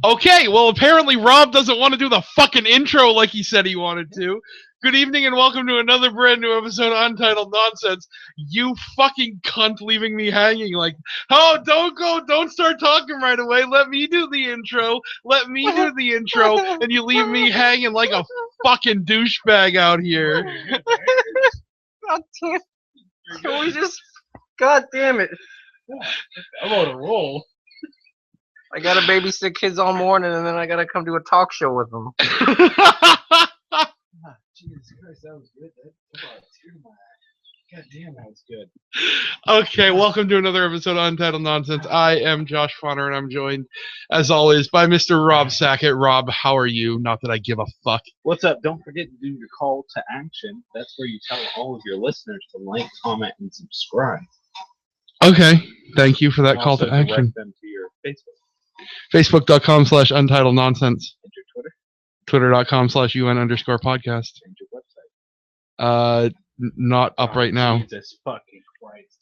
Okay, well, apparently Rob doesn't want to do the fucking intro like he said he wanted to. Good evening and welcome to another brand new episode of Untitled Nonsense. You fucking cunt leaving me hanging like, oh, don't start talking right away. Let me do the intro. And you leave me hanging like a fucking douchebag out here. God damn. Can we just... God damn it. I'm on a roll. I gotta babysit kids all morning and then I gotta come do a talk show with them. Jesus Christ, that was good. That brought a tear to my eye. God damn, that was good. Okay, welcome to another episode of Untitled Nonsense. I am Josh Fonner and I'm joined, as always, by Mr. Rob Sackett. Rob, how are you? Not that I give a fuck. What's up? Don't forget to do your call to action. That's where you tell all of your listeners to like, comment, and subscribe. Okay, thank you for that call Also to action. direct them to your Facebook. Facebook.com/Untitled Nonsense. And your Twitter. Twitter.com/UN_podcast. And your website. Not up right now. Jesus fucking Christ.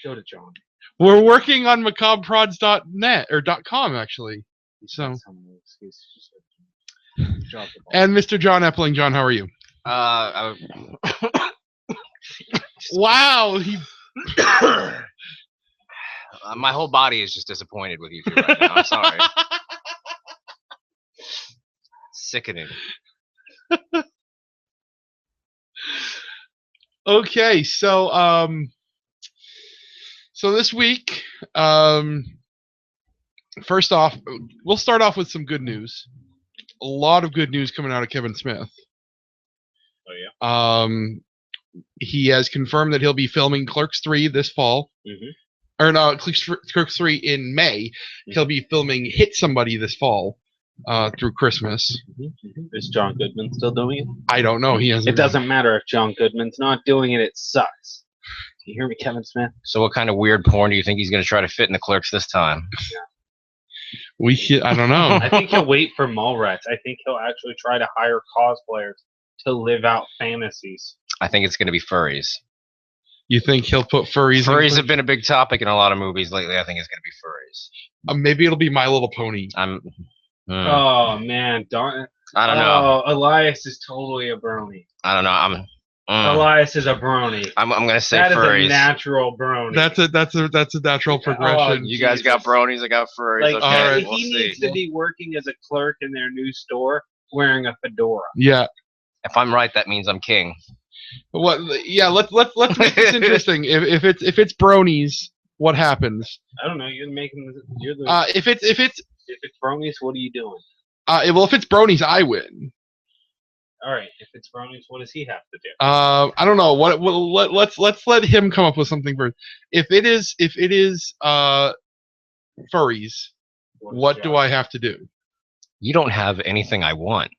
Go to John. We're working on macabreprods.net or .com actually. So. And Mr. John Epling. John, how are you? Wow, he. My whole body is just disappointed with you two right now. I'm sorry. Sickening. Okay, so this week, first off, we'll start off with some good news. A lot of good news coming out of Kevin Smith. Oh yeah. He has confirmed that he'll be filming Clerks 3 this fall. Mm-hmm. Or no, Clerks 3 in May. Mm-hmm. He'll be filming Hit Somebody this fall through Christmas. Mm-hmm. Is John Goodman still doing it? I don't know. He hasn't. It doesn't matter if John Goodman's not doing it. It sucks. You hear me, Kevin Smith? So what kind of weird porn do you think he's going to try to fit in the Clerks this time? I don't know. I think he'll wait for Mallrats. I think he'll actually try to hire cosplayers to live out fantasies. I think it's going to be furries. You think he'll put furries? Furries have been a big topic in a lot of movies lately. I think it's going to be furries. Maybe it'll be My Little Pony. Oh man, I don't know. Elias is totally a brony. I don't know. Elias is a brony. I'm going to say that furries. That is a natural brony. That's a natural progression. You guys got bronies. I got furries. Like, okay, right. we'll he see. needs to be working as a clerk in their new store wearing a fedora. Yeah. If I'm right, that means I'm king. What? Yeah. Let's make this interesting. If it's bronies, what happens? I don't know. You're making. You're the. If it's bronies, what are you doing? Well, if it's bronies, I win. All right. If it's bronies, what does he have to do? I don't know. Let's let him come up with something first. If it is furries, what do I have to do? You don't have anything I want.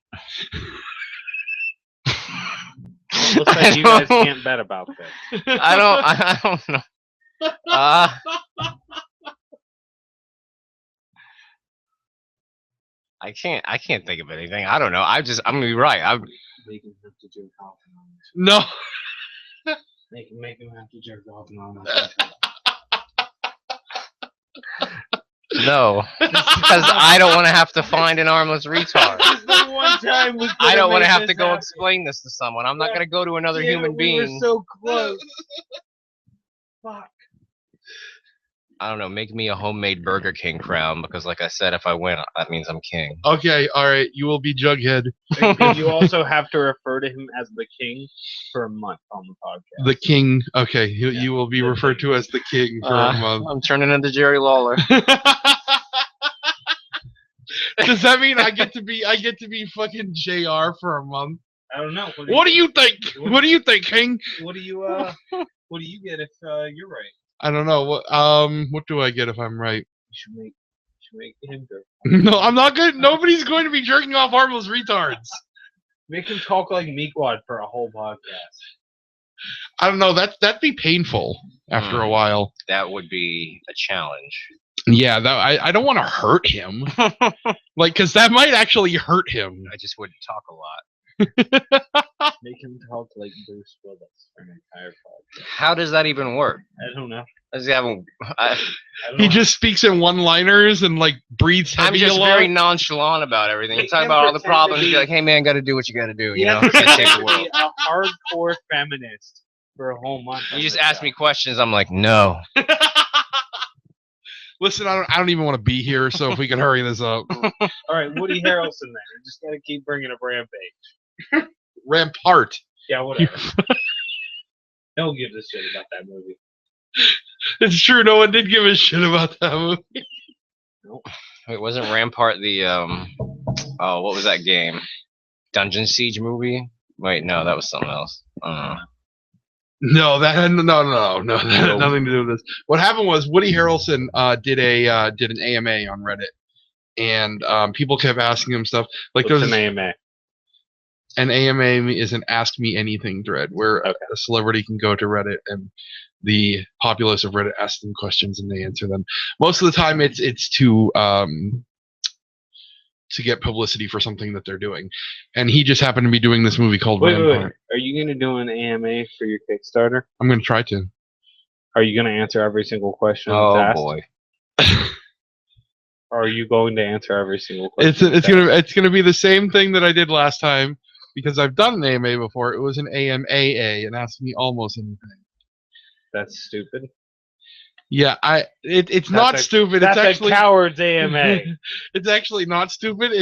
Looks like you guys can't bet about this. I don't know. I can't think of anything. I don't know. I'm gonna be right. Make him have to jerk off and all that. No. Make him have to jerk off and all that. No, because I don't want to have to find an armless retard. The one time I don't want to have to go explain this to someone. I'm not going to go to another human being. We were so close. Fuck. I don't know. Make me a homemade Burger King crown because, like I said, if I win, that means I'm king. Okay, all right. You will be Jughead. And you also have to refer to him as the king for a month on the podcast. The king. Okay, you will be referred to as the king for a month. I'm turning into Jerry Lawler. Does that mean I get to be fucking JR for a month? I don't know. What do you think? What do you think, King? What do you get if you're right? I don't know. What do I get if I'm right? You should make him jerk. No, I'm not good. Nobody's going to be jerking off harmless retards. Make him talk like Meatwad for a whole podcast. I don't know. That'd be painful after a while. That would be a challenge. Yeah, I don't want to hurt him. Like, because that might actually hurt him. I just wouldn't talk a lot. Make him talk like Bruce Willis for an entire podcast. How does that even work? I don't know. Does he have I don't He know. just speaks in one-liners and like breathes I'm heavy just a lot. very nonchalant about everything. You Make talk him about all the pretend to problems. be- Be like, hey man, got to do what you got to do. You You know, have to can't save pretend the to world. be a hardcore feminist for a whole month. You on just the ask show. me questions. I'm like, no. Listen, I don't even want to be here. So if we can hurry this up, All right, Woody Harrelson. Then I just gotta keep bringing up Rampage. Rampart. Yeah, whatever. No one gives a shit about that movie. It's true. No one did give a shit about that movie. Wait, wasn't Rampart the oh, what was that game? Dungeon Siege movie? Wait, no, that was something else. No, that had that had nothing to do with this. What happened was Woody Harrelson did an AMA on Reddit, and people kept asking him stuff like What's there's an AMA? an AMA is an Ask Me Anything thread where a celebrity can go to Reddit and the populace of Reddit asks them questions and they answer them. Most of the time, it's to get publicity for something that they're doing, and he just happened to be doing this movie called Wait. Rampart. Are you gonna do an AMA for your Kickstarter? I'm going to try to. Are you gonna answer every single question that's Oh asked? boy. Or are you going to answer every single question? It's gonna be the same thing that I did last time because I've done an AMA before. It was an AMAA and asked me almost anything. That's stupid. Yeah, it's not stupid. That's It's actually a coward's AMA. it's actually not stupid.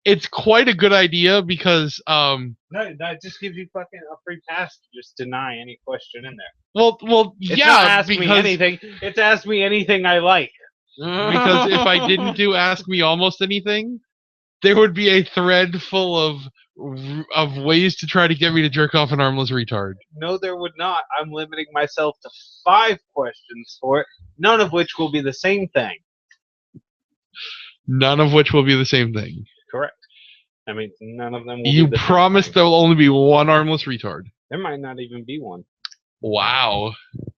It's quite a good idea because No, that just gives you fucking a free pass to just deny any question in there. well It's yeah, not ask because me anything. It's ask me anything I like. because if I didn't do Ask Me Almost Anything, there would be a thread full of ways to try to get me to jerk off an armless retard. No, there would not. I'm limiting myself to 5 questions for it, none of which will be the same thing. None of which will be the same thing. Correct. I mean, none of them will You be the same promised thing. there will only be one armless retard. There might not even be one. Wow. Not a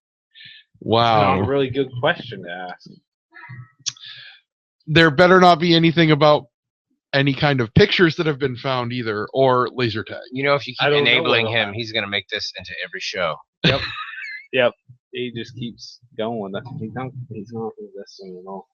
Wow. really good question to ask. There better not be anything about any kind of pictures that have been found either, or laser tag. You know, if you I keep don't know enabling what'll him, happen. he's gonna make this into every show. Yep. He just keeps going with it. He's not listening at all.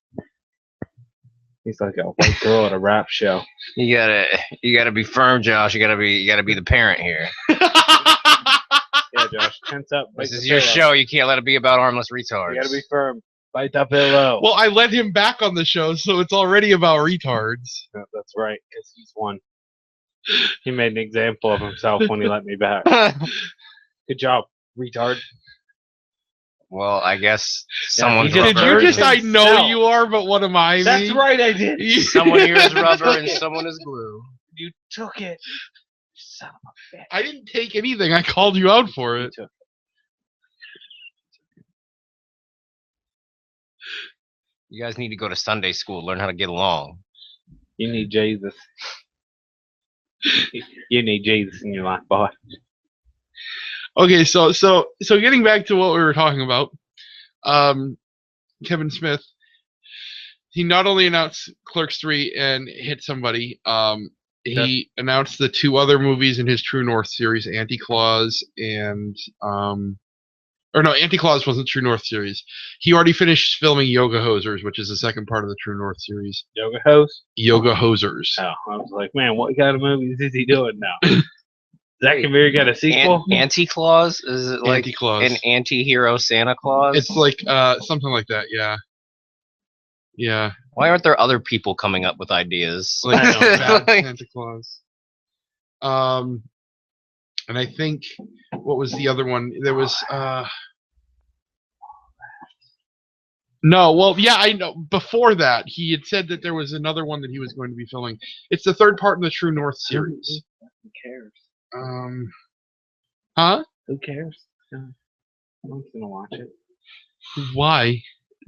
He's like a white girl at a rap show. You gotta be firm, Josh. You gotta be the parent here. Yeah, Josh, tense up. This Bite is the your pillow. show. You can't let it be about armless retards. You gotta be firm. Bite that pillow. Well, I let him back on the show, so it's already about retards. Yeah, that's right, because he's one. He made an example of himself when he let me back. Good job, retard. Well, I guess Yeah, someone's he just Did you rubber. just, I himself. know you are, but what am I? That's me? right, I did. Someone here is rubber and someone is glue. You took it. Son of a bitch. I didn't take anything. I called you out for You it. took it. You guys need to go to Sunday school, learn how to get along. You need Jesus. You need Jesus in your life, boy. Okay, so getting back to what we were talking about, Kevin Smith, he not only announced Clerks 3 and hit somebody, he announced the 2 other movies in his True North series, Anti-Claus and or no, Anti-Claus wasn't True North series. He already finished filming Yoga Hosers, which is the second part of the True North series. Yoga host? Yoga Hosers. Oh, I was like, man, what kind of movies is he doing now? Zach and Mary got a sequel? Anti-Claus? Is it like Anti-Claus. an anti-hero Santa Claus? It's like something like that, yeah. Yeah. Why aren't there other people coming up with ideas? Like I know, bad Like- Santa Claus. And I think what was the other one? There was no, well, yeah, I know. Before that, he had said that there was another one that he was going to be filming. It's the third part in the True North series. Who cares? Huh? Who cares? No one's gonna watch it. Why?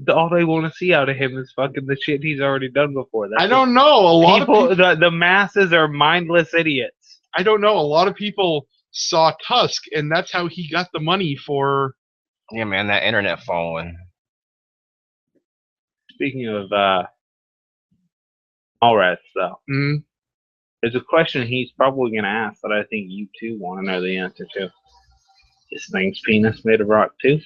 All they want to see out of him is fucking the shit he's already done before. That's I don't know. A lot of people. The masses are mindless idiots. I don't know. A lot of people saw Tusk, and that's how he got the money for. Yeah, man, that internet following. Speaking of Mallrats, though, Mm, There's a question he's probably going to ask that I think you two want to know the answer to. Is thing's penis made of rock too?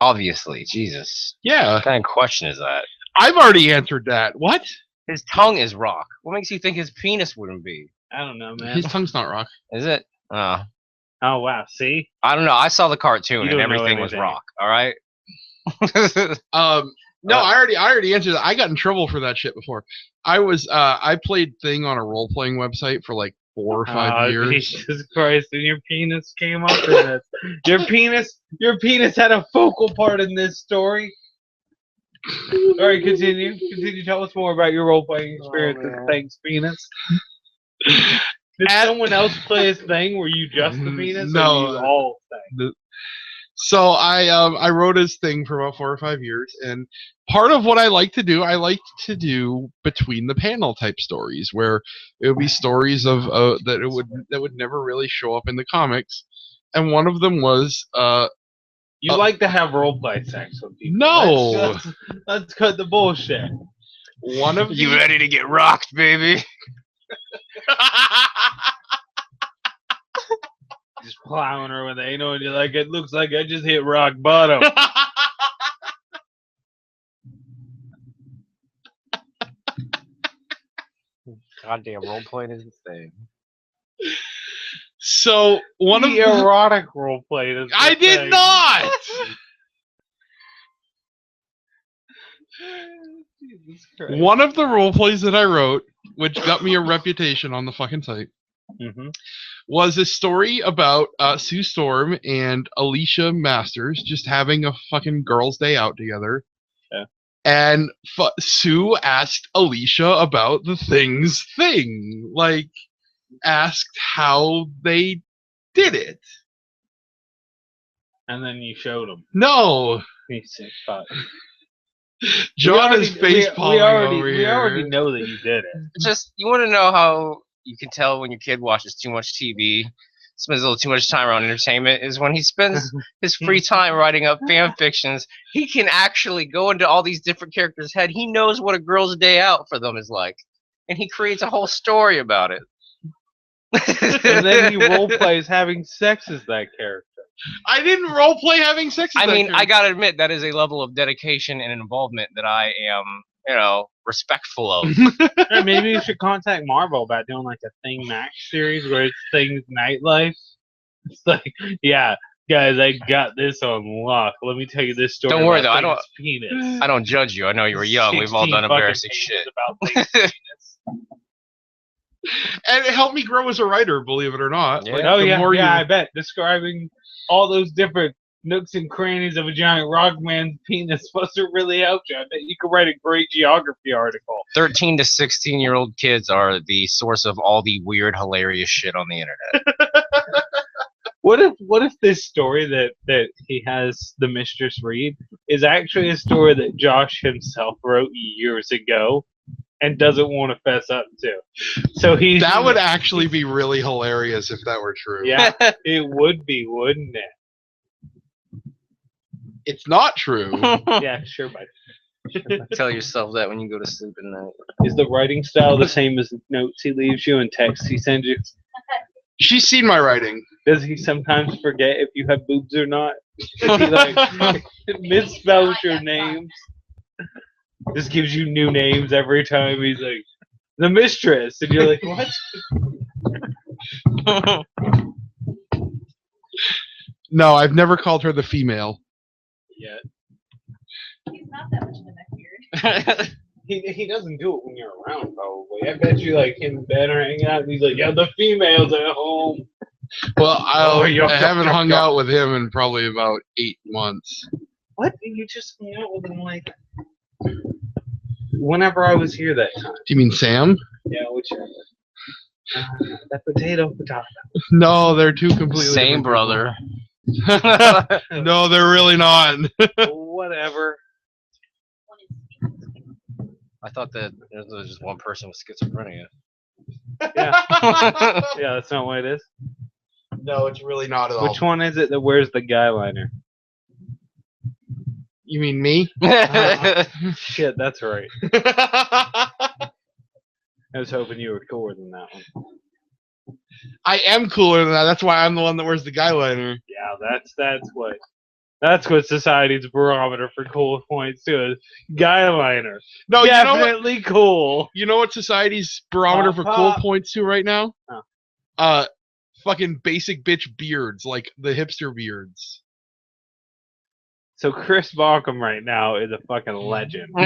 Obviously, Jesus. Yeah. What kind of question is that? I've already answered that. What? His tongue is rock. What makes you think his penis wouldn't be? I don't know, man. His tongue's not rock. Is it? Oh wow, see? I don't know. I saw the cartoon You and don't know everything was anything. rock. All right. No, I already answered that. I got in trouble for that shit before. I played Thing on a role playing website for like 4 or 5 years. Jesus Christ, and your penis came up in this. Your penis had a focal part in this story. Alright, continue. Tell us more about your role playing experience with Thing's penis. Did someone else play his Thing? Were you just the penis? No. Or were you all Thing? So I wrote his Thing for about 4 or 5 years, and part of what I like to do between the panel type stories, where it would be stories of that would never really show up in the comics, and one of them was You like to have role play sex with people. No. Let's cut the bullshit. one of You ready to get rocked, baby? Just plowing her with anal, and you're like, it looks like I just hit rock bottom. Goddamn, role playing is the thing. So one of the erotic role play. I did not. Jesus Christ. One of the role plays that I wrote, which got me a reputation on the fucking site, was a story about Sue Storm and Alicia Masters just having a fucking girls' day out together. Yeah. And Sue asked Alicia about the thing, like asked how they did it. And then you showed him. No. He's sick fuck. John is face palming over here. We already know that you did it. Just, you want to know how you can tell when your kid watches too much TV, spends a little too much time around entertainment, is when he spends his free time writing up fan fictions. He can actually go into all these different characters' head. He knows what a girl's day out for them is like. And he creates a whole story about it. And then he role plays having sex as that character. I didn't role play having sex with I that mean, character. I gotta admit, that is a level of dedication and involvement that I am, respectful of. Or maybe you should contact Marvel about doing like a Thing Max series where it's Thing's nightlife. It's like, yeah, guys, I got this on lock. Let me tell you this story. Don't worry, about though, Thing's penis. I don't judge you. I know you were young. We've all 16 done fucking embarrassing pages shit. about Thing's penis. And it helped me grow as a writer, believe it or not. Yeah. Like, Oh the yeah, more yeah, you- I bet. Describing all those different nooks and crannies of a giant rock man's penis must have really helped you. I bet you could write a great geography article. 13 to 16-year-old kids are the source of all the weird, hilarious shit on the internet. What if this story that he has the Mistress read is actually a story that Josh himself wrote years ago and doesn't want to fess up to? So he that would actually be really hilarious if that were true. yeah, it would be, wouldn't it? It's not true. Yeah, sure, bud. Tell yourself that when you go to sleep at night. Is the writing style the same as the notes he leaves you and texts he sends you? She's seen my writing. Does he sometimes forget if you have boobs or not? Does he like misspells your names? Just gives you new names every time. He's like, the Mistress, and you're like, what? No, I've never called her the female. Yeah. He's not that much of a neckbeard. He doesn't do it when you're around, probably. I bet you like him and Ben are hanging out, and he's like, yeah, the female's at home. Well, I yuck, haven't yuck, hung yuck. out with him in probably about 8 months. What? You just hung out with him like whenever I was here that time. Do you mean Sam? Yeah, whichever. That potato. No, they're two completely Same different brother. people. No, they're really not. Whatever. I thought that there was just one person with schizophrenia. Yeah. Yeah, that's not what it is. No, it's really not at all. Which one is it that wears the guy liner? You mean me? Shit, that's right. I was hoping you were cooler than that one. I am cooler than that. That's why I'm the one that wears the guy liner. Yeah, that's what society's barometer for cool points to is guy liner. No, Definitely cool. You know what society's barometer for cool Pop. points to right now? Huh. Fucking basic bitch beards, like the hipster beards. So Chris Balcom right now is a fucking legend. No,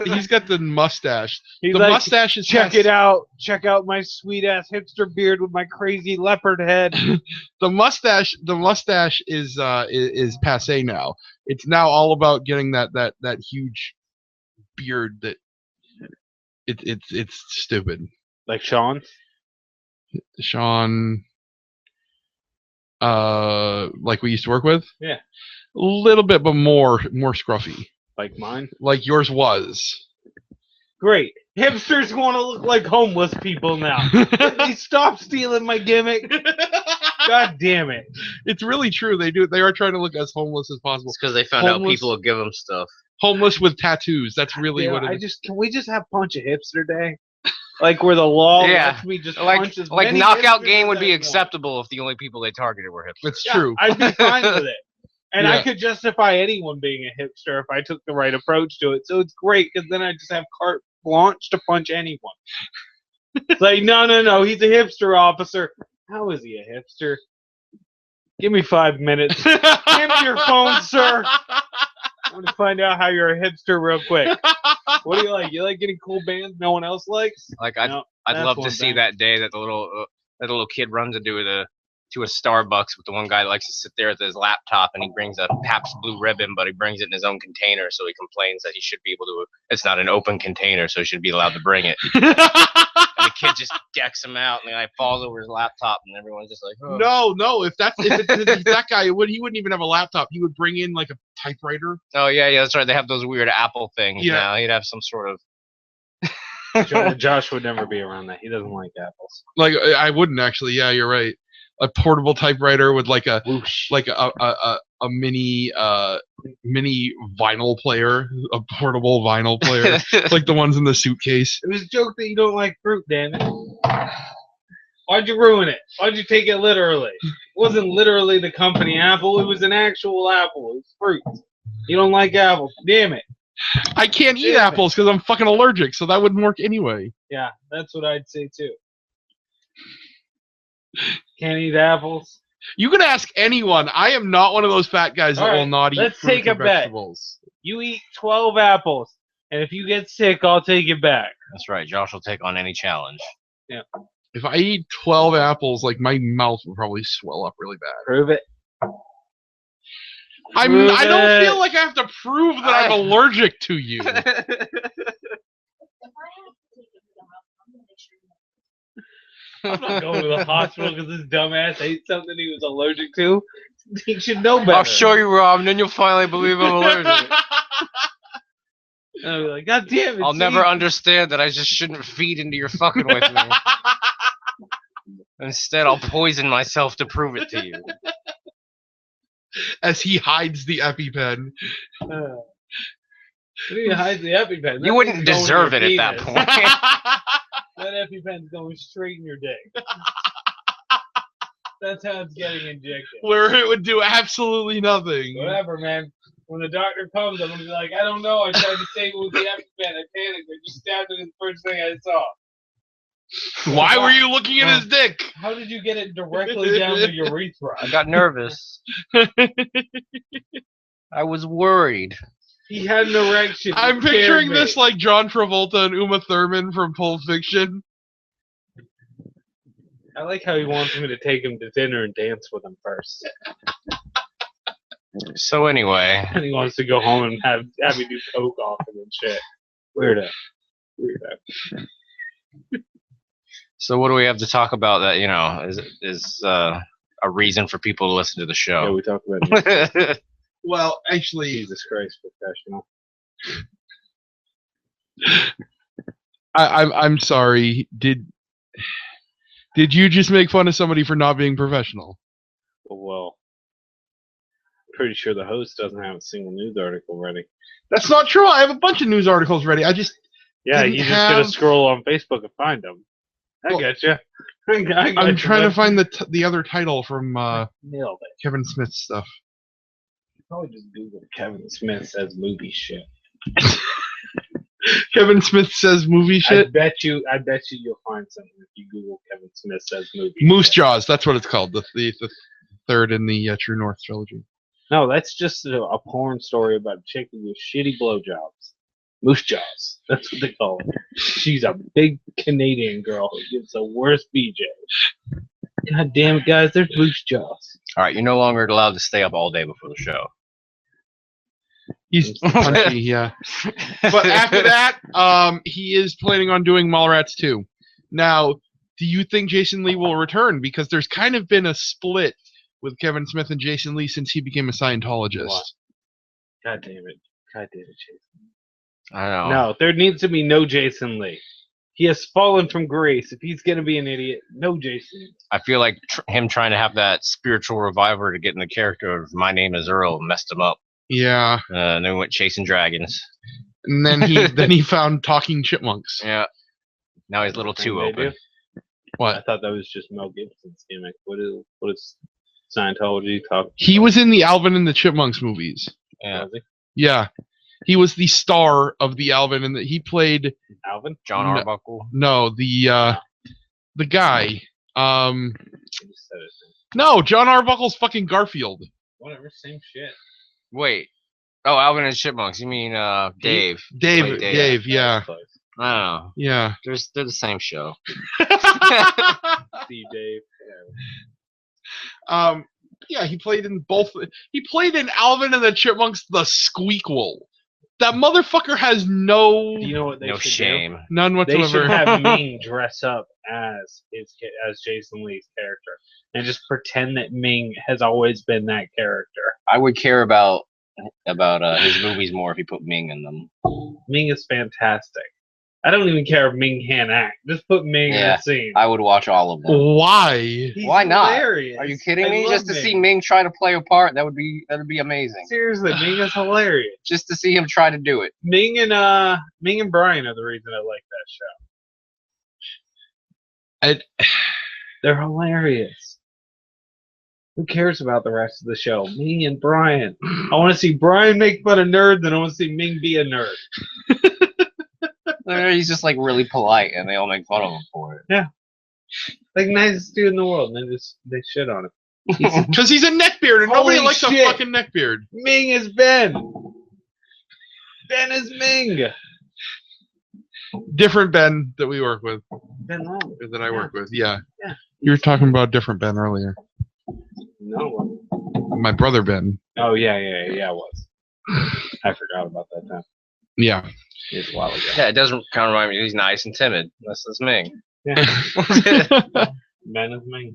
he's got the mustache. He's The like, mustache is check it out. Check out my sweet ass hipster beard with my crazy leopard head. The mustache is passe now. It's now all about getting that huge beard that it's stupid. Like Sean? Sean, like we used to work with? Yeah. A little bit, but more scruffy. Like mine? Like yours was. Great. Hipsters want to look like homeless people now. They stop stealing my gimmick. God damn it. It's really true. They are trying to look as homeless as possible. It's because they found out Homeless- people will give them stuff. Homeless with tattoos. That's really what it is. Can we just have Punch a Hipster Day? Like where the law Yeah. lets me just Like punch as like many knockout hipsters game as would I be want. acceptable if the only people they targeted were hipsters. It's Yeah, true. I'd be fine with it. And Yeah. I could justify anyone being a hipster if I took the right approach to it. So it's great because then I just have carte blanche to punch anyone. It's like, no, he's a hipster officer. How is he a hipster? Give me 5 minutes. Give me your phone, sir. I want to find out how you're a hipster real quick. What do you like? You like getting cool bands no one else likes? Like No, I'd that's love to one see thing. that day that the little kid runs into to a Starbucks with the one guy that likes to sit there with his laptop and he brings a Pabst Blue Ribbon, but he brings it in his own container, so he complains that he should be able to. It's not an open container, so he should be allowed to bring it. And the kid just decks him out, and the guy falls over his laptop, and everyone's just like, oh. No. If it's that guy, he wouldn't even have a laptop. He would bring in like a typewriter. Oh yeah, that's right. They have those weird Apple things Yeah. now. He'd have some sort of. Josh would never be around that. He doesn't like apples. Like I wouldn't actually. Yeah, you're right. A portable typewriter with like a Whoosh. mini vinyl player, a portable vinyl player, like the ones in the suitcase. It was a joke that you don't like fruit, damn it. Why'd you ruin it? Why'd you take it literally? It wasn't literally the company apple. It was an actual apple. It was fruit. You don't like apples. Damn it. I can't eat Damn it. apples because I'm fucking allergic, so that wouldn't work anyway. Yeah, that's what I'd say too. Can't eat apples. You can ask anyone. I am not one of those fat guys that All right, will not eat let's fruits take a or bet. vegetables. You eat 12 apples, and if you get sick, I'll take it back. That's right. Josh will take on any challenge. If I eat 12 apples, like my mouth will probably swell up really bad. Prove it. I Prove don't it. feel like I have to prove that I'm allergic to you. If I have to take it to the hospital, I'm gonna make sure you I'm not going to the hospital because this dumbass ate something he was allergic to. He should know better. I'll show you, Rob, and then you'll finally believe I'm allergic. And I'll be like, God damn it. I'll see? never understand that I just shouldn't feed into your fucking with me. Instead, I'll poison myself to prove it to you. As he hides the EpiPen. What do you hide the EpiPen? You wouldn't deserve it at that point. That EpiPen's going straight in your dick. That's how it's getting injected. Where it would do absolutely nothing. Whatever, man. When the doctor comes, I'm going to be like, I don't know. I tried to save it with the EpiPen. I panicked. I just stabbed it in the first thing I saw. Why were you looking at his dick? How did you get it directly down the urethra? I got nervous. I was worried. He had an erection. I'm It scared picturing me. this like John Travolta and Uma Thurman from Pulp Fiction. I like how he wants me to take him to dinner and dance with him first. So anyway, And he wants to go home and have me do coke off him and shit. Weirdo. so what do we have to talk about that is a reason for people to listen to the Yeah, show? we talk about it. Well, actually, Jesus Christ, professional. I'm sorry. Did you just make fun of somebody for not being professional? Well, pretty sure the host doesn't have a single news article ready. That's not true. I have a bunch of news articles ready. I just Yeah, didn't you just gotta have- scroll on Facebook and find them. I Well, get you. I'm trying to find the other title from Nailed it. Kevin Smith's stuff. Probably just Google Kevin Smith says movie shit. Kevin Smith says movie shit. I bet you you'll find something if you Google Kevin Smith says movie. Moose shit. Jaws. That's what it's called. The third in the True North trilogy. No, that's just a porn story about a chick with shitty blowjobs. Moose Jaws. That's what they call it. She's a big Canadian girl who gives the worst BJ. God damn it, guys. There's Moose Jaws. All right, you're no longer allowed to stay up all day before the show. He's punchy, yeah. But after that, he is planning on doing Mallrats 2. Now, do you think Jason Lee will return? Because there's kind of been a split with Kevin Smith and Jason Lee since he became a Scientologist. What? God damn it. God damn it, Jason. I know. No, there needs to be no Jason Lee. He has fallen from grace. If he's going to be an idiot, no Jason. I feel like him trying to have that spiritual reviver to get in the character of My Name is Earl messed him up. Yeah. And then went chasing dragons. And then he found talking chipmunks. Yeah. Now he's a little too They open. do? I What? thought that was just Mel Gibson's gimmick. What is Scientology talk? He was in the Alvin and the Chipmunks movies. Yeah. Was he? Yeah. He was the star of the Alvin, and he played Alvin? John No. Arbuckle. the guy. I just said it. No, John Arbuckle's fucking Garfield. Whatever, same shit. Wait. Oh, Alvin and Chipmunks. You mean Dave? Dave, Wait, Dave, yeah, Close. I don't know. yeah. They're the same show. See, Dave. Yeah, he played in both. He played in Alvin and the Chipmunks, the Squeakquel. That motherfucker has no Do you know what they No should shame. none do? They whatsoever. should have Ming dress up as Jason Lee's character and just pretend that Ming has always been that character. I would care about his movies more if he put Ming in them. Ming is fantastic. I don't even care if Ming can't act. Just put Ming in Yeah. the scene. I would watch all of them. Why? He's Why not? hilarious. Are you kidding I me? love Just to see Ming try to play a part, that'd be amazing. Seriously, Ming is hilarious. Just to see him try to do it. Ming and Brian are the reason I like that show. They're hilarious. Who cares about the rest of the show? Ming and Brian. I want to see Brian make fun of nerds, and I want to see Ming be a nerd. He's just like really polite, and they all make fun of him for it. Like nicest dude in the world, and they shit on him. Because he's a neckbeard, and nobody Holy likes shit. a fucking neckbeard. Ming is Ben. Ben is Ming. Different Ben that we work with, Ben Long. that I work with. Yeah. Yeah. You were talking about different Ben earlier. No. My brother Ben. Oh yeah, it was. I forgot about that time. Yeah. It's a while ago. Yeah, it doesn't kind of remind me. He's nice and timid. That's Ming. Yeah. Ben is Ming.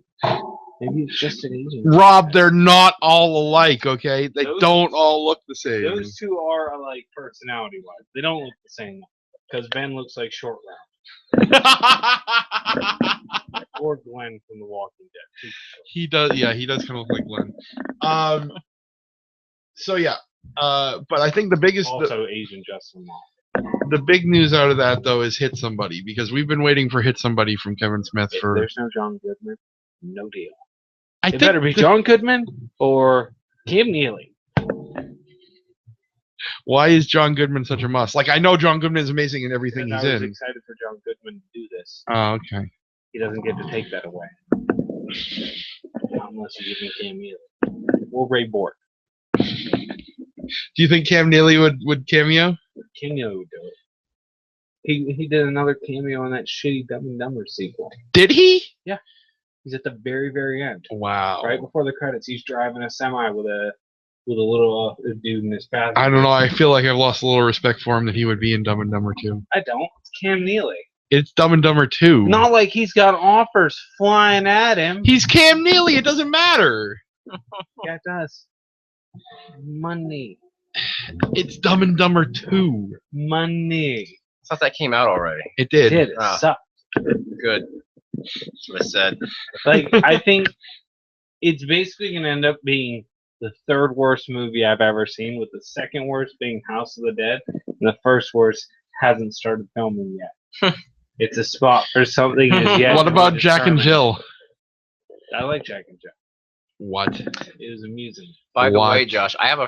Maybe it's just an Asian. Rob, they're not all alike, okay? They Those- don't all look the same. Those two are alike personality-wise. They don't look the same because Ben looks like Short Round or Glenn from The Walking Dead. He does, yeah, he does kind of look like Glenn. So yeah, but I think the biggest, Also Asian Justin Long. the big news out of that though is Hit Somebody, because we've been waiting for Hit Somebody from Kevin Smith If for. there's no John Goodman, no deal. I It think better be John Goodman or Kim Neely. Why is John Goodman such a must? Like, I know John Goodman is amazing in everything Because he's I was in. excited for John Goodman to do this. Oh, okay. He doesn't get to take that away. Not unless you give me Cam Neely. Or Ray Bork. Do you think Cam Neely would cameo? Cam Neely would do it. He did another cameo in that shitty Dumb and Dumber sequel. Did he? He's at the very, very end. Wow. Right before the credits, he's driving a semi with a little dude in his passenger. I don't know. I feel like I've lost a little respect for him that he would be in Dumb and Dumber 2. I don't. It's Cam Neely. It's Dumb and Dumber 2. Not like he's got offers flying at him. He's Cam Neely. It doesn't matter. Yeah, it does. Money. It's Dumb and Dumber 2. Money. I thought that came out already. It did. It did. It Ah. sucked. Good. That's what I said. Like, I think it's basically going to end up being the third worst movie I've ever seen, with the second worst being House of the Dead, and the first worst hasn't started filming yet. It's a spot for something as yet. What to be about Jack and determined. Jill? I like Jack and Jill. What? It was amusing. By the way, What? Josh, I have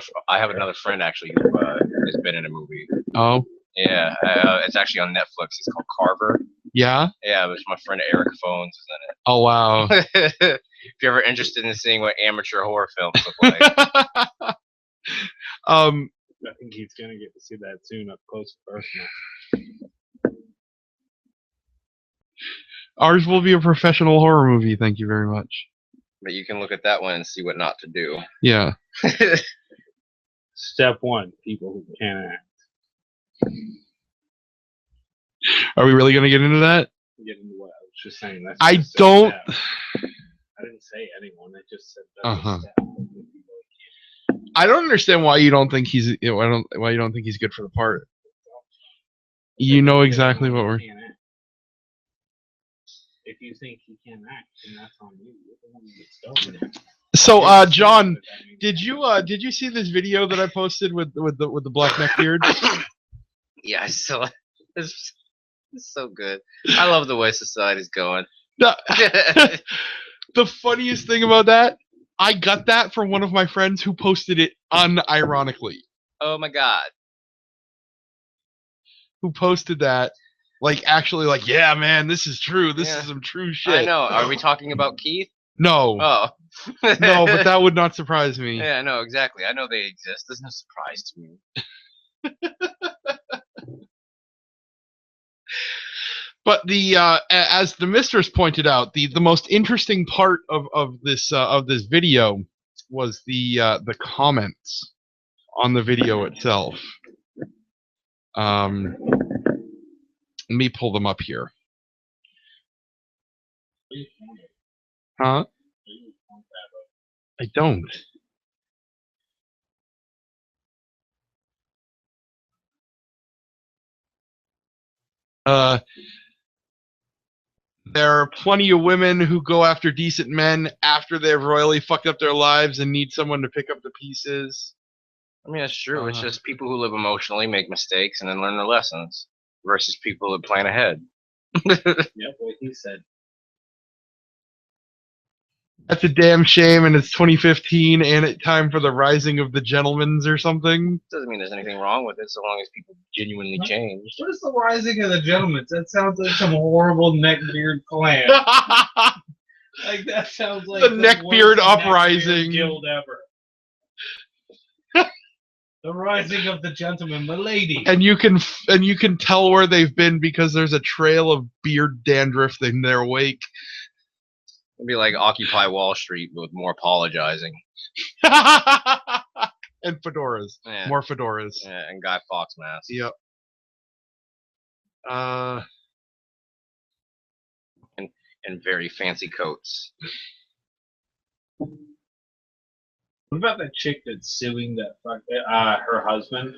another friend actually who has been in a movie. Oh, Yeah, it's actually on Netflix. It's called Carver. yeah? Yeah, it was my friend Eric Phones is Oh, wow. in it. If you're ever interested in seeing what amateur horror films look like. I think he's gonna get to see that soon up close and personal. Ours will be a professional horror movie, thank you very much. But you can look at that one and see what not to do. Yeah. Step 1: people who can't act. Are we really going to get into that? Get into what I was just saying. That's I just a don't... step. I didn't say anyone. I just said that's Uh-huh. a step. I don't understand why you don't think he's why you don't think he's good for the part. You know exactly what we're... Can't act. If you think he can't act, then that's on you. You're the one that started it. So, John, did you see this video that I posted with the black neckbeard? Yeah, I saw it. It's so good. I love the way society's going. The funniest thing about that, I got that from one of my friends who posted it unironically. Oh my god. Who posted that, like, actually, like, yeah, man, this is true. This Yeah. is some true shit. I know. Are we talking about Keith? No, Oh. no, but that would not surprise me. Yeah, no, exactly. I know they exist. There's no surprise to me. But as the Mistress pointed out, the most interesting part of this video was the comments on the video itself. Let me pull them up here. Huh? I don't. There are plenty of women who go after decent men after they've royally fucked up their lives and need someone to pick up the pieces. I mean, it's true. It's just people who live emotionally make mistakes and then learn their lessons versus people that plan ahead. Yep, what he said. That's a damn shame, and it's 2015, and it's time for the rising of the gentlemen's or something. Doesn't mean there's anything wrong with it so long as people genuinely change. What is the rising of the gentlemen? That sounds like some horrible neckbeard clan. Like that sounds like The worst neckbeard uprising. guild ever. The rising of the gentleman, milady. And you can tell where they've been because there's a trail of beard dandruff in their wake. It'd be like Occupy Wall Street with more apologizing. And fedoras. Yeah. More fedoras. Yeah, and Guy Fawkes masks. Yep. And very fancy coats. What about that chick that's suing that her husband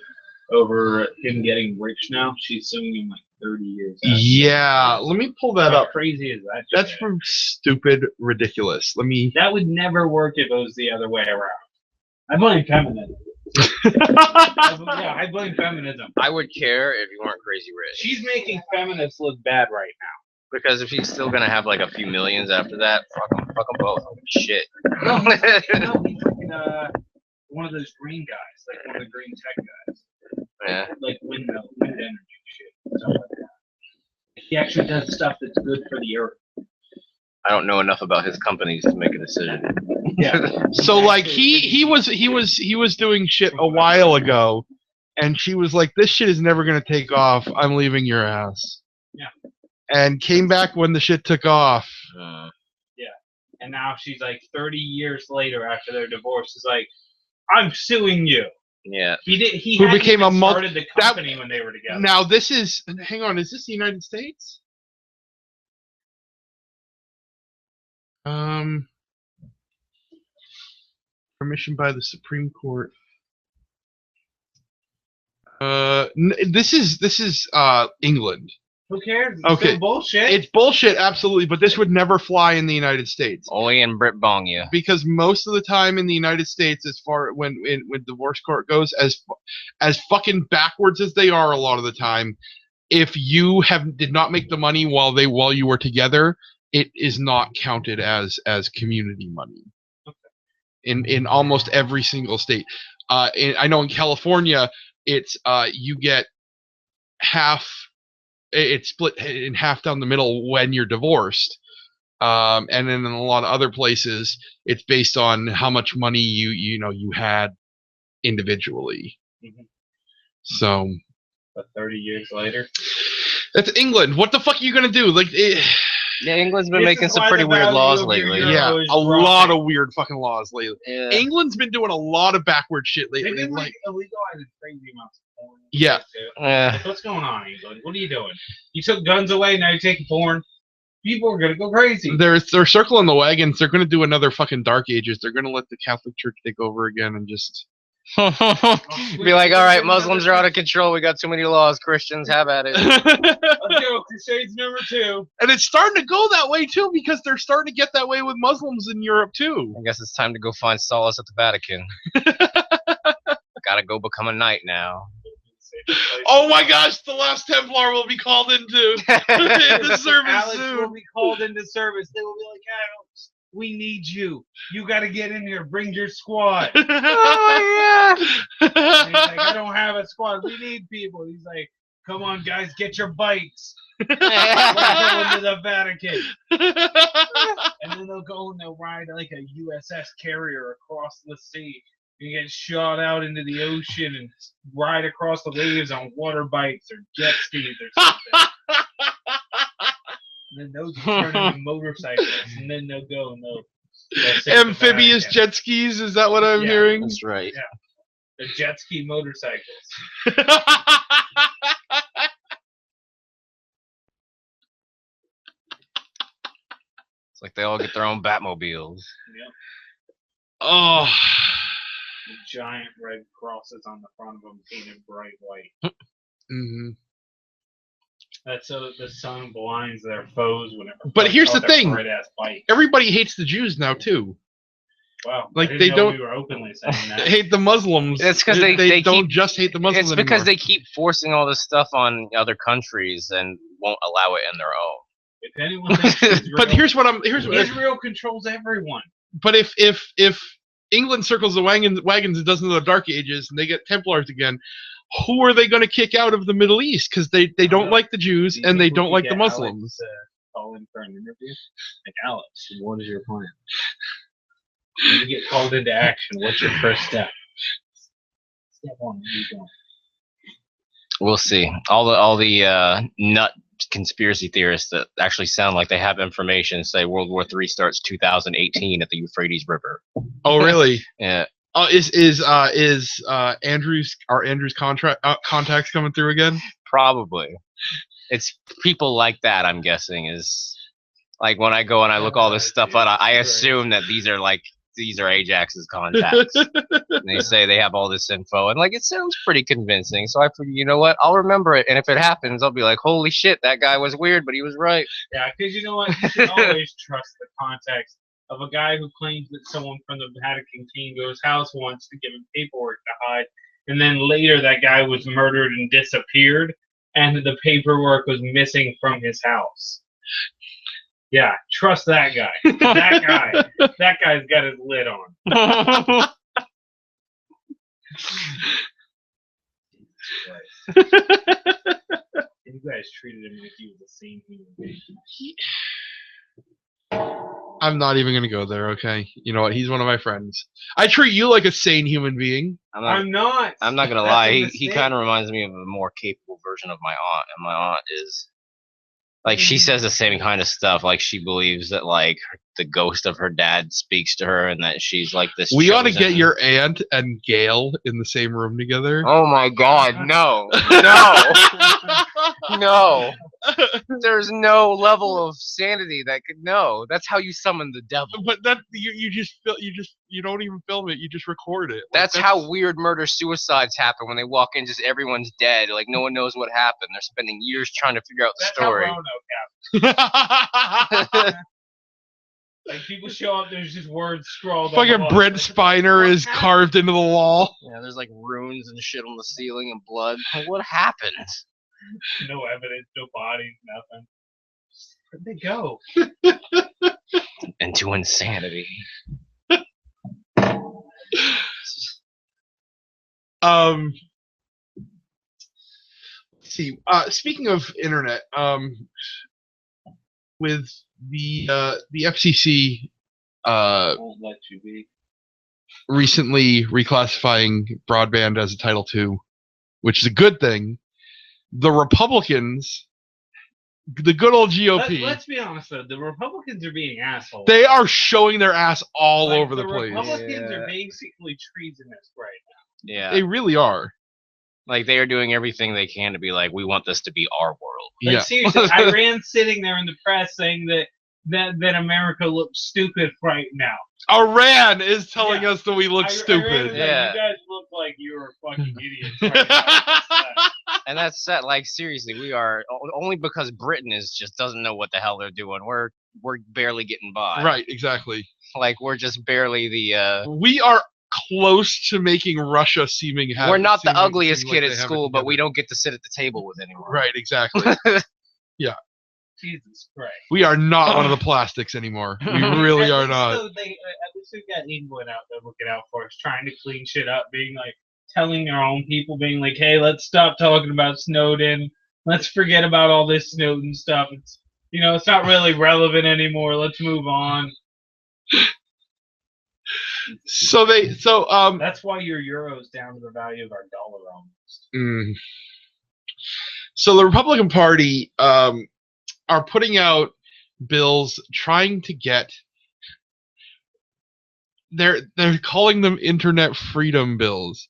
over him getting rich now? She's suing him like 30 years. Yeah, let me pull that How up. crazy is that? That's shit? from Stupid Ridiculous. Let me. That would never work if it was the other way around. I blame feminism. I blame feminism. I would care if you weren't crazy rich. She's making feminists look bad right now. Because if he's still gonna have like a few millions after that, fuck them both. Shit. No, he's like one of those green guys, like one of the green tech guys. Yeah. Like wind energy shit, stuff like that. He actually does stuff that's good for the earth. I don't know enough about his companies to make a decision. Yeah. So like he was doing shit a while ago, and she was like, "This shit is never gonna take off. I'm leaving your ass." Yeah. And came back when the shit took off. And now she's like 30 years later after their divorce is like, I'm suing you. Yeah. He Who hadn't became even a started the company when they were together. Now this is. Hang on. Is this the United States? Permission by the Supreme Court. This is England. Who cares? It's Okay. still bullshit. It's bullshit, absolutely, but this would never fly in the United States Only in Brit Bongya. because most of the time in the United States, as far when divorce court goes, as fucking backwards as they are, a lot of the time, if you did not make the money while you were together, it is not counted as community money. In almost every single state. I know in California, it's you get half. It's split in half down the middle when you're divorced, and then in a lot of other places, it's based on how much money you had individually. Mhm. So, But 30 years later, that's England. What the fuck are you gonna do? Like, Yeah, England's been This making is some why pretty the weird value laws of your lately. euro yeah, is a lot dropping. of weird fucking laws lately. Yeah. England's been doing a lot of backward shit They've lately. been Like, illegalizing crazy amounts of porn. Yeah. Yeah. Like, what's going on, England? What are you doing? You took guns away, now you're taking porn. People are gonna go crazy. they're circling the wagons. They're gonna do another fucking Dark Ages. They're gonna let the Catholic Church take over again and just. Be like, all right, Muslims are out of control. We got too many laws. Christians, have at it. Let's go, Crusades #2. And it's starting to go that way too, because they're starting to get that way with Muslims in Europe too. I guess it's time to go find solace at the Vatican. Gotta go become a knight now. Oh my gosh, the last Templar will be called into service Alex soon. will be called into service. They will be like, Alex, we need you. You got to get in here. Bring your squad. And Oh he's like, I don't have a squad. We need people. He's like, come on, guys, get your bikes. We're yeah. going to the Vatican. And then they'll go and they'll ride like a USS carrier across the sea. You get shot out into the ocean and ride across the waves on water bikes or jet skis or something. And then those will turn into motorcycles, and then they'll go and they'll save the Amphibious Vatican. jet skis, is that what I'm Yeah. hearing? That's right. The jet ski motorcycles. It's like they all get their own Batmobiles. Yep. Oh. The giant red crosses on the front of them painted bright white. Mhm. That's so the sun blinds their foes whenever. But here's the thing. Bright-ass bike. Everybody hates the Jews now too. Wow. Like, I didn't they know don't- We were openly saying that. They hate the Muslims. It's 'cause they they don't keep- just hate the Muslims It's because anymore. they keep forcing all this stuff on other countries and won't allow it in their own. If anyone thinks Israel, But here's what Israel controls everyone. But if England circles the wagons and does the Dark Ages and they get Templars again, who are they going to kick out of the Middle East? Because they don't like the Jews Do you and they think we don't could like get the Muslims. Alex, call in for an interview. Like, Alex, what is your plan? When you get called into action, what's your first step? Step one, what are you doing? We'll see. All the nut conspiracy theorists that actually sound like they have information say World War III starts 2018 at the Euphrates River. Oh, really? Yeah. Is Andrew's contacts coming through again? Probably. It's people like that, I'm guessing, is like when I go and I look all this stuff up, I assume that these are Ajax's contacts. And they say they have all this info, and like it sounds pretty convincing. So I figure, you know what? I'll remember it, and if it happens, I'll be like, holy shit, that guy was weird, but he was right. Yeah, because you know what? You should always trust the context of a guy who claims that someone from the Vatican came to his house once to give him paperwork to hide, and then later that guy was murdered and disappeared, and the paperwork was missing from his house. Yeah, trust that guy. That guy's got his lid on. You guys treated him like he was the same human being. I'm not even going to go there, okay? You know what? He's one of my friends. I treat you like a sane human being. I'm not. I'm not gonna That's lie. a He mistake. kind of reminds me of a more capable version of my aunt, and my aunt is like she says the same kind of stuff. Like she believes that like the ghost of her dad speaks to her, and that she's like this. We ought to chosen- get your aunt and Gail in the same room together. Oh my God! No, no. There's no level of sanity that could. No, that's how you summon the devil. But that you don't even film it. You just record it. Like, That's how weird murder suicides happen when they walk in. Just everyone's dead. Like no one knows what happened. They're spending years trying to figure out the That's story. how Roanoke happened. Like people show up, there's just words scrawled. on the Fucking wall. Brent Spiner is carved into the wall. Yeah, there's like runes and shit on the ceiling and blood. What happened? No evidence, no bodies, nothing. Where'd they go? Into insanity. Let's see. Speaking of internet, with the FCC Won't let you be. recently reclassifying broadband as a Title II, which is a good thing. The Republicans, the good old GOP, Let's be honest though, the Republicans are being assholes. they are showing their ass all over the place. Republicans Yeah. are basically treasonous right now. Yeah. They really are. Like, they are doing everything they can to be like, we want this to be our world. Like, Yeah. seriously, Iran's sitting there in the press saying that America looks stupid right now. Iran is telling Yeah. us that we look Iran is stupid. like, Yeah. you guys look like you are fucking idiots right now. And that's set. Like, seriously, we are only because Britain just doesn't know what the hell they're doing. We're barely getting by. Right, exactly. Like, we're just barely the. We are close to making Russia seeming We're not the seeming ugliest like kid they at have it school, but we together. don't get to sit at the table with anyone. Right, exactly. Jesus Christ. We are not one of the plastics anymore. We really are not. At least we've got England out there looking out for us, trying to clean shit up, being like, telling their own people, being like, hey, let's stop talking about Snowden. Let's forget about all this Snowden stuff. It's, it's not really relevant anymore. Let's move on. So That's why your euro's down to the value of our dollar almost. So the Republican Party are putting out bills trying to get. They're calling them internet freedom bills,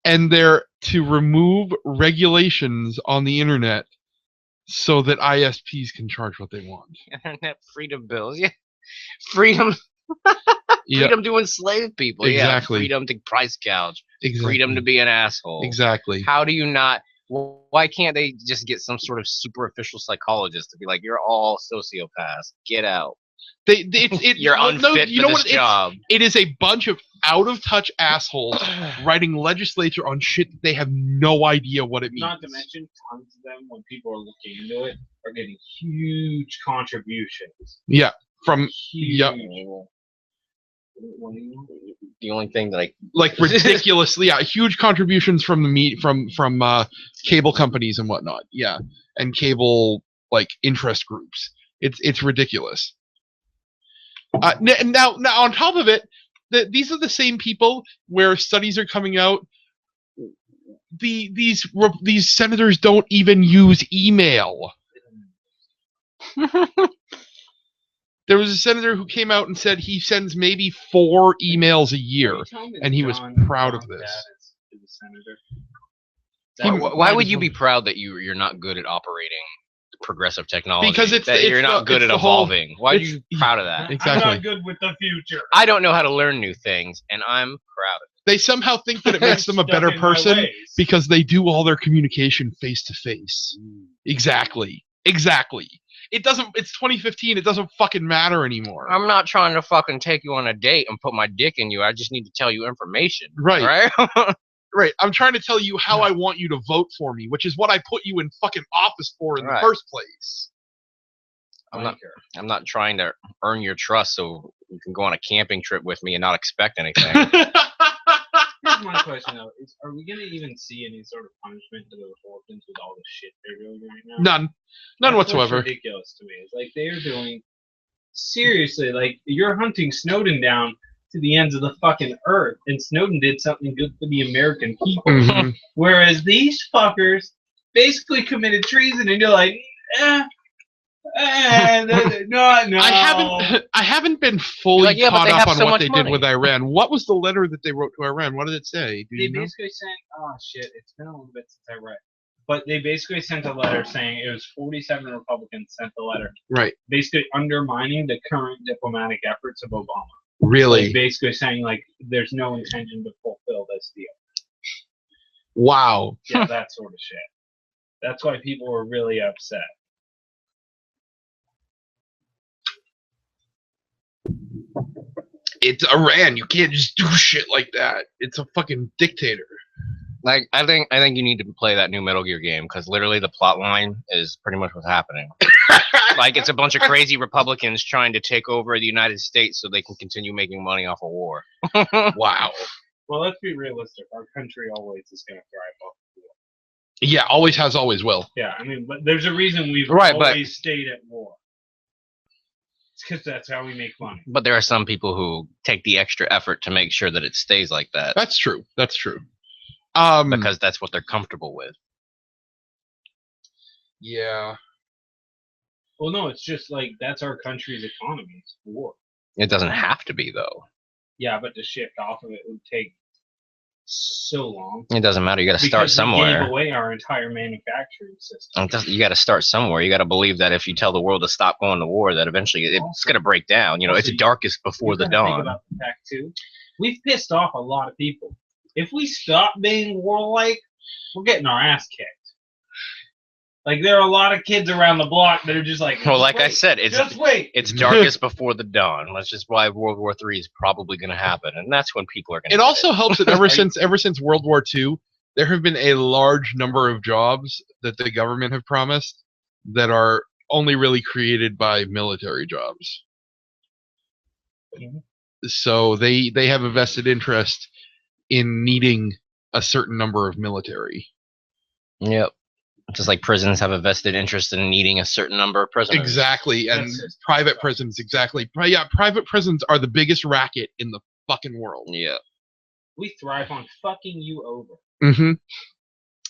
and they're to remove regulations on the internet so that ISPs can charge what they want. Internet freedom bills. Yeah. Freedom. Yeah, Freedom to enslave people. Exactly. Yeah. Freedom to price gouge. exactly. Freedom to be an asshole. Exactly. How do you not? Why can't they just get some sort of super official psychologist to be like, you're all sociopaths. Get out. You're unfit for this job. It is a bunch of out of touch assholes writing legislature on shit that they have no idea what it means. Not to mention, tons of them, when people are looking into it, are getting huge contributions. Yeah, from Huge. Yep. The only thing that like ridiculously, huge contributions from the from cable companies and whatnot. Yeah, and cable like interest groups. It's ridiculous. Now on top of it, these are the same people where studies are coming out. These senators don't even use email. There was a senator who came out and said he sends maybe 4 emails a year, and he was proud of this. Why would you be proud that you're not good at operating progressive technology? Because you're not good at evolving. Why are you proud of that? Exactly. I'm not good with the future. I don't know how to learn new things, and I'm proud of it. They somehow think that it makes them a Stuck better in my person ways. because they do all their communication face to face. Exactly. It doesn't. It's 2015. It doesn't fucking matter anymore. I'm not trying to fucking take you on a date and put my dick in you. I just need to tell you information. Right. Right? Right. I'm trying to tell you how I want you to vote for me, which is what I put you in fucking office for in the Right. first place. I'm not trying to earn your trust so you can go on a camping trip with me and not expect anything. Here's my question though: are we gonna even see any sort of punishment to the Republicans with all the shit they're doing right now? None That's whatsoever. what's ridiculous to me. It's like they're doing seriously. Like you're hunting Snowden down to the ends of the fucking earth, and Snowden did something good for the American people. Mhm. Whereas these fuckers basically committed treason, and you're like, no. I haven't been fully Like, yeah, but caught they up have on so what much they money. did with Iran. What was the letter that they wrote to Iran? What did it say? Do They you know? basically sent, oh shit, it's been a little bit since I read. But they basically sent a letter saying it was 47 Republicans sent the letter, Right. basically undermining the current diplomatic efforts of Obama. Really? Like basically saying like there's no intention to fulfill this deal. Wow. Yeah, that sort of shit. That's why people were really upset. It's Iran. You can't just do shit like that. It's a fucking dictator. Like I think you need to play that new Metal Gear game because literally the plot line is pretty much what's happening. Like it's a bunch of crazy Republicans trying to take over the United States so they can continue making money off of war. Wow. Well, let's be realistic. Our country always is going to thrive off war. Yeah, always has, always will. Yeah, I mean, but there's a reason we've Right, but- always stayed at war. It's because that's how we make money. But there are some people who take the extra effort to make sure that it stays like that That's true. That's true. because that's what they're comfortable with. Yeah. Well, no, it's just like that's our country's economy. It's war. It doesn't have to be though. Yeah, but to shift off of it would take so long. It doesn't matter. You got to start Because we somewhere. gave away our entire manufacturing system. You got to start somewhere. You got to believe that if you tell the world to stop going to war, that eventually it's going to break down. You know, it's darkest before the You gotta think dawn. about the fact too. We've pissed off a lot of people. If we stop being warlike, we're getting our ass kicked. Like there are a lot of kids around the block that are just like. Well, like I "Wait, said, just wait. it's darkest before the dawn. That's just why World War III is probably going to happen, and that's when people are going to. It also helps that ever since World War II, there have been a large number of jobs that the government have promised that are only really created by military jobs. Mhm. So they have a vested interest in needing a certain number of military. Yep. Just like prisons have a vested interest in needing a certain number of prisoners. Exactly, and That's just- private prisons, exactly. Yeah, private prisons are the biggest racket in the fucking world. Yeah. We thrive on fucking you over. Mm-hmm.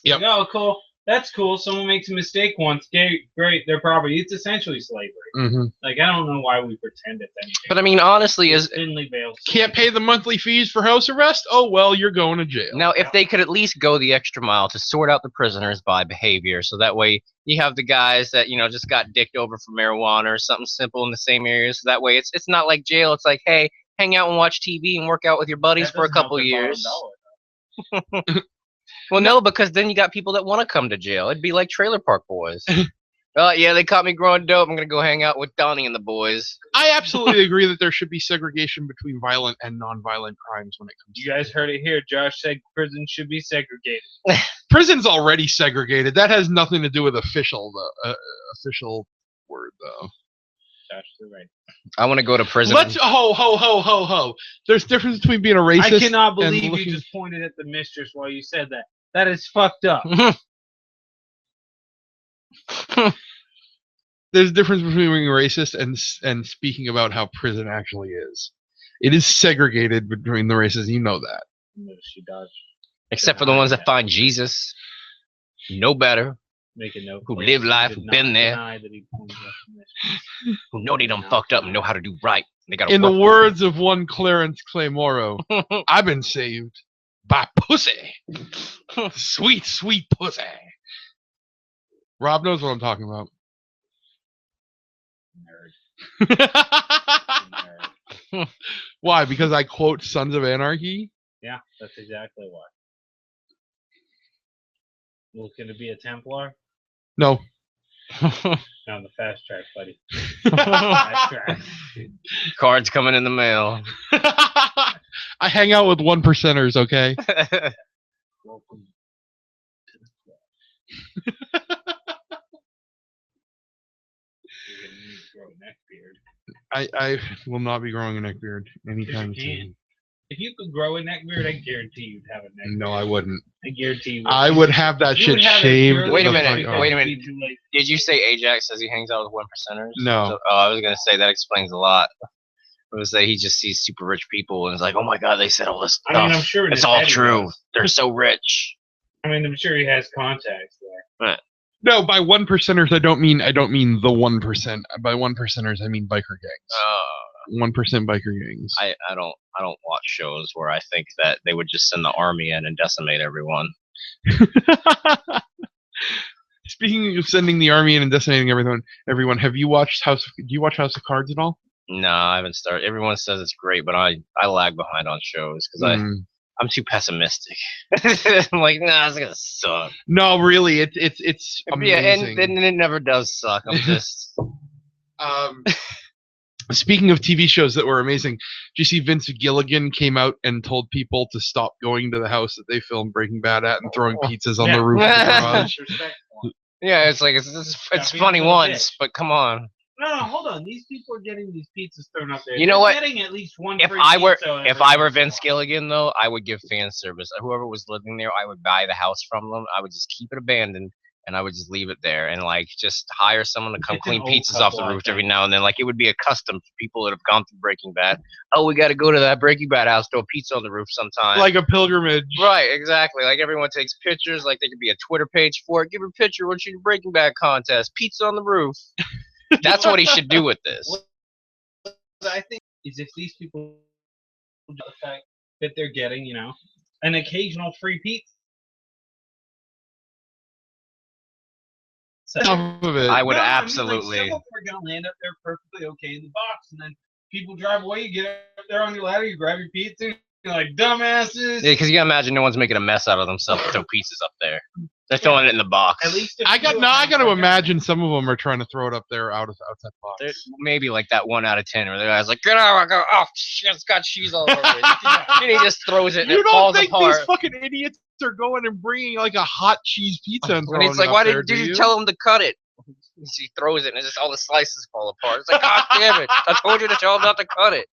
Yep. Like, oh, cool. That's cool. Someone makes a mistake once. Great. They're probably. It's essentially slavery. Mm-hmm. Like I don't know why we pretend it's anything. But I mean, honestly, is thinly veiled. Can't pay the monthly fees for house arrest? Oh well, you're going to jail. now if they could at least go the extra mile to sort out the prisoners by behavior, so that way you have the guys that just got dicked over for marijuana or something simple in the same area. So that way it's not like jail. It's like, hey, hang out and watch TV and work out with your buddies That for a doesn't help couple their years. bottom dollar. Well, no, because then you got people that want to come to jail. It'd be like Trailer Park Boys. Oh, yeah, they caught me growing dope. I'm going to go hang out with Donnie and the boys. I absolutely agree that there should be segregation between violent and non-violent crimes when it comes You to guys heard it here. Josh said prison should be segregated. prison's already segregated. That has nothing to do with official word though. Josh, you're right. I want to go to prison. Let's ho. There's difference between being a racist. I cannot and believe you looking- just pointed at the mistress while you said that. That is fucked up. There's a difference between being racist and speaking about how prison actually is. It is segregated between the races. You know that. No, she does. Except for the ones that find Jesus. No better. Make a note. Who for live it. life, He who did been not there. deny that he pointed at the mistress. Who know they done fucked up and know how to do right. They got In the words of one Clarence Clay Morrow, I've been saved by pussy. Sweet, sweet pussy. Rob knows what I'm talking about. Nerd. Nerd. Why? Because I quote Sons of Anarchy? Yeah, that's exactly why. Looking to be a Templar? No. On the fast track, buddy. Fast track. Cards coming in the mail. I hang out with one percenters, okay? Welcome to the club. You're gonna need to grow a neck beard. I will not be growing a neck beard anytime Yes, you can. soon. If you could grow a neck beard, I guarantee you'd have a neck beard. No, I wouldn't. I guarantee you. I would have that You shit would have it shaved. purely Wait a the minute, fuck off. wait a minute. It'd be too late. Did you say Ajax says he hangs out with one percenters? No. I was going to say that explains a lot. I was say he just sees super rich people and is like, oh my god, they said all this stuff. I mean, I'm sure in it's his all head he true. does. They're so rich. I mean, I'm sure he has contacts there. No, by one percenters, I don't mean the 1%. By one percenters, I mean biker gangs. 1% biker gangs. I don't watch shows where I think that they would just send the army in and decimate everyone. Speaking of sending the army in and decimating everyone, have you watched Do you watch House of Cards at all? No, I haven't started. Everyone says it's great, but I lag behind on shows because I'm too pessimistic. I'm like, nah, it's gonna suck. No, really, it's amazing. Yeah, and it never does suck. I'm just Speaking of TV shows that were amazing, did you see Vince Gilligan came out and told people to stop going to the house that they filmed Breaking Bad at and throwing pizzas on the roof of the garage? Yeah, it's like it's funny once, but come on. No, hold on. These people are getting these pizzas thrown up there. You know what? Getting at least one. If free I were pizza Vince Gilligan though, I would give fan service. Whoever was living there, I would buy the house from them. I would just keep it abandoned and I would just leave it there and like just hire someone to come It's clean an old pizzas off the couple, I roof every think. now and then. Like it would be a custom for people that have gone through Breaking Bad. Oh, we got to go to that Breaking Bad house, throw a pizza on the roof sometime. Like a pilgrimage. Right, exactly. Like everyone takes pictures. Like there could be a Twitter page for it. Give a picture. What's your Breaking Bad contest? Pizza on the roof. That's what he should do with this. What I think is if these people the fact that they're getting, an occasional free pizza. So, Enough of it. I would No, absolutely. I mean, like, some of them are gonna land up there perfectly okay in the box, and then people drive away. You get up there on your ladder, you grab your pizza. You're like dumbasses. Yeah, because you gotta imagine no one's making a mess out of themselves to throw pizzas up there. They're throwing it in the box. At least I got to imagine some of them are trying to throw it up there outside the box. There's maybe like that 1 out of 10 where the guy's like, get out! I go, oh shit, it's got cheese all over it. And he just throws it and You it don't falls think apart. these fucking idiots are going and bringing like a hot cheese pizza and And throwing it's like, it why up there, did do you tell him to cut it? He throws it and it's just all the slices fall apart. It's like, God damn it! I told you to tell him not to cut it.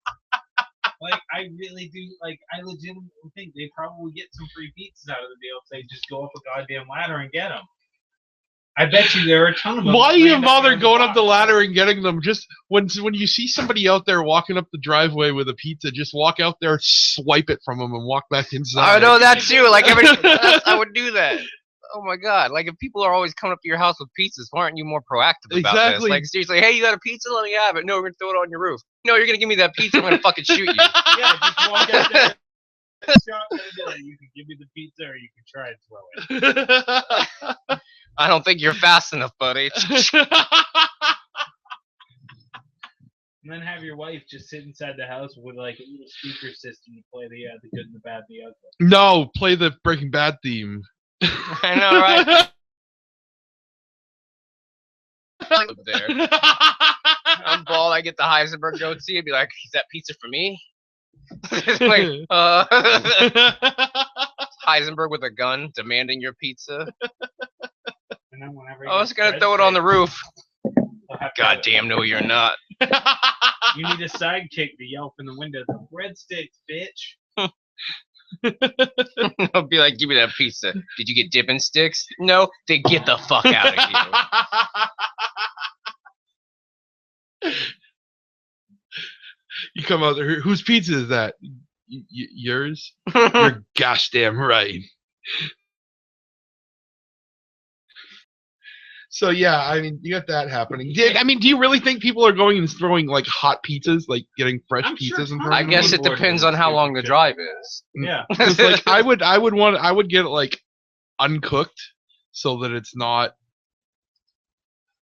Like, I really do. Like, I legitimately think they probably get some free pizzas out of the deal if they just go up a goddamn ladder and get them. I bet you there are a ton of them. Why that even land bother there in going up the box. ladder and getting them? Just when you see somebody out there walking up the driveway with a pizza, just walk out there, swipe it from them, and walk back inside. I know that too. Like I would do that. Oh my god! Like if people are always coming up to your house with pizzas, why aren't you more proactive about Exactly. this? Like seriously, hey, you got a pizza? Let me have it. No, we're gonna throw it on your roof. No, you're gonna give me that pizza. I'm gonna fucking shoot you. Yeah, just walk out there. Shot, you can give me the pizza or you can try and throw it. I don't think you're fast enough, buddy. And then have your wife just sit inside the house with like a little speaker system to play the good and the bad, the ugly. No, play the Breaking Bad theme. I know, right? There. I'm bald. I get the Heisenberg goatee and be like, "Is that pizza for me?" Like, Heisenberg with a gun demanding your pizza. And then whenever I was gonna throw it on the roof. God Goddamn, no, you're not. You need a sidekick to yelp in the window. The breadsticks, bitch. I'll be like, give me that pizza. Did you get dipping sticks? No, then get the fuck out of here. You come out there. Whose pizza is that? Yours? You're gosh damn right. So yeah, I mean, you got that happening. Do you really think people are going and throwing like hot pizzas, like getting fresh I'm sure pizzas and Tom- throwing I them guess on? it depends on how long the drive is. Yeah. It's like I would get it like uncooked so that it's not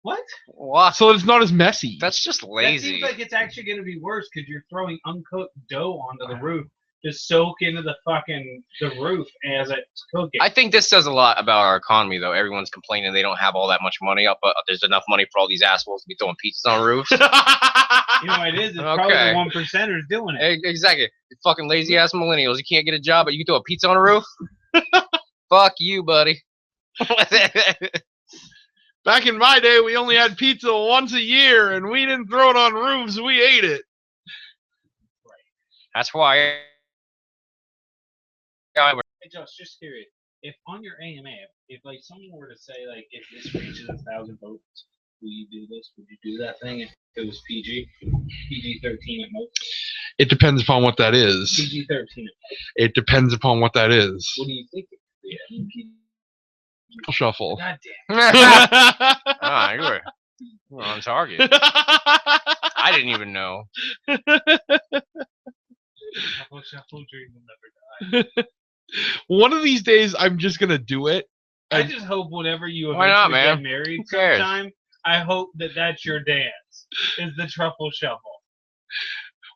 What? What? so that it's not as messy. That's just That lazy. seems like it's actually going to be worse because you're throwing uncooked dough onto the roof to soak into the roof as it's cooking. I think this says a lot about our economy, though. Everyone's complaining they don't have all that much money up, but there's enough money for all these assholes to be throwing pizzas on roofs. You know what it is? It's probably Okay. the 1%ers doing it. Exactly. You fucking lazy ass millennials. You can't get a job, but you can throw a pizza on a roof? Fuck you, buddy. Back in my day, we only had pizza once a year, and we didn't throw it on roofs. We ate it. That's why. Hey, Josh, just curious. If on your AMA, if like someone were to say like, if this reaches 1,000 votes, will you do this? Would you do that thing if it was PG-13 at most? It depends upon what that is. PG-13 at most. It depends upon what that is. What do you think it could be? I mean, Shuffle. God damn. Ah, you were on target. I didn't even know. Shuffle dream will never die. One of these days, I'm just gonna do it. I just hope whenever you Why not, eventually man? get married Who cares? sometime, I hope that that's your dance, is the truffle shuffle.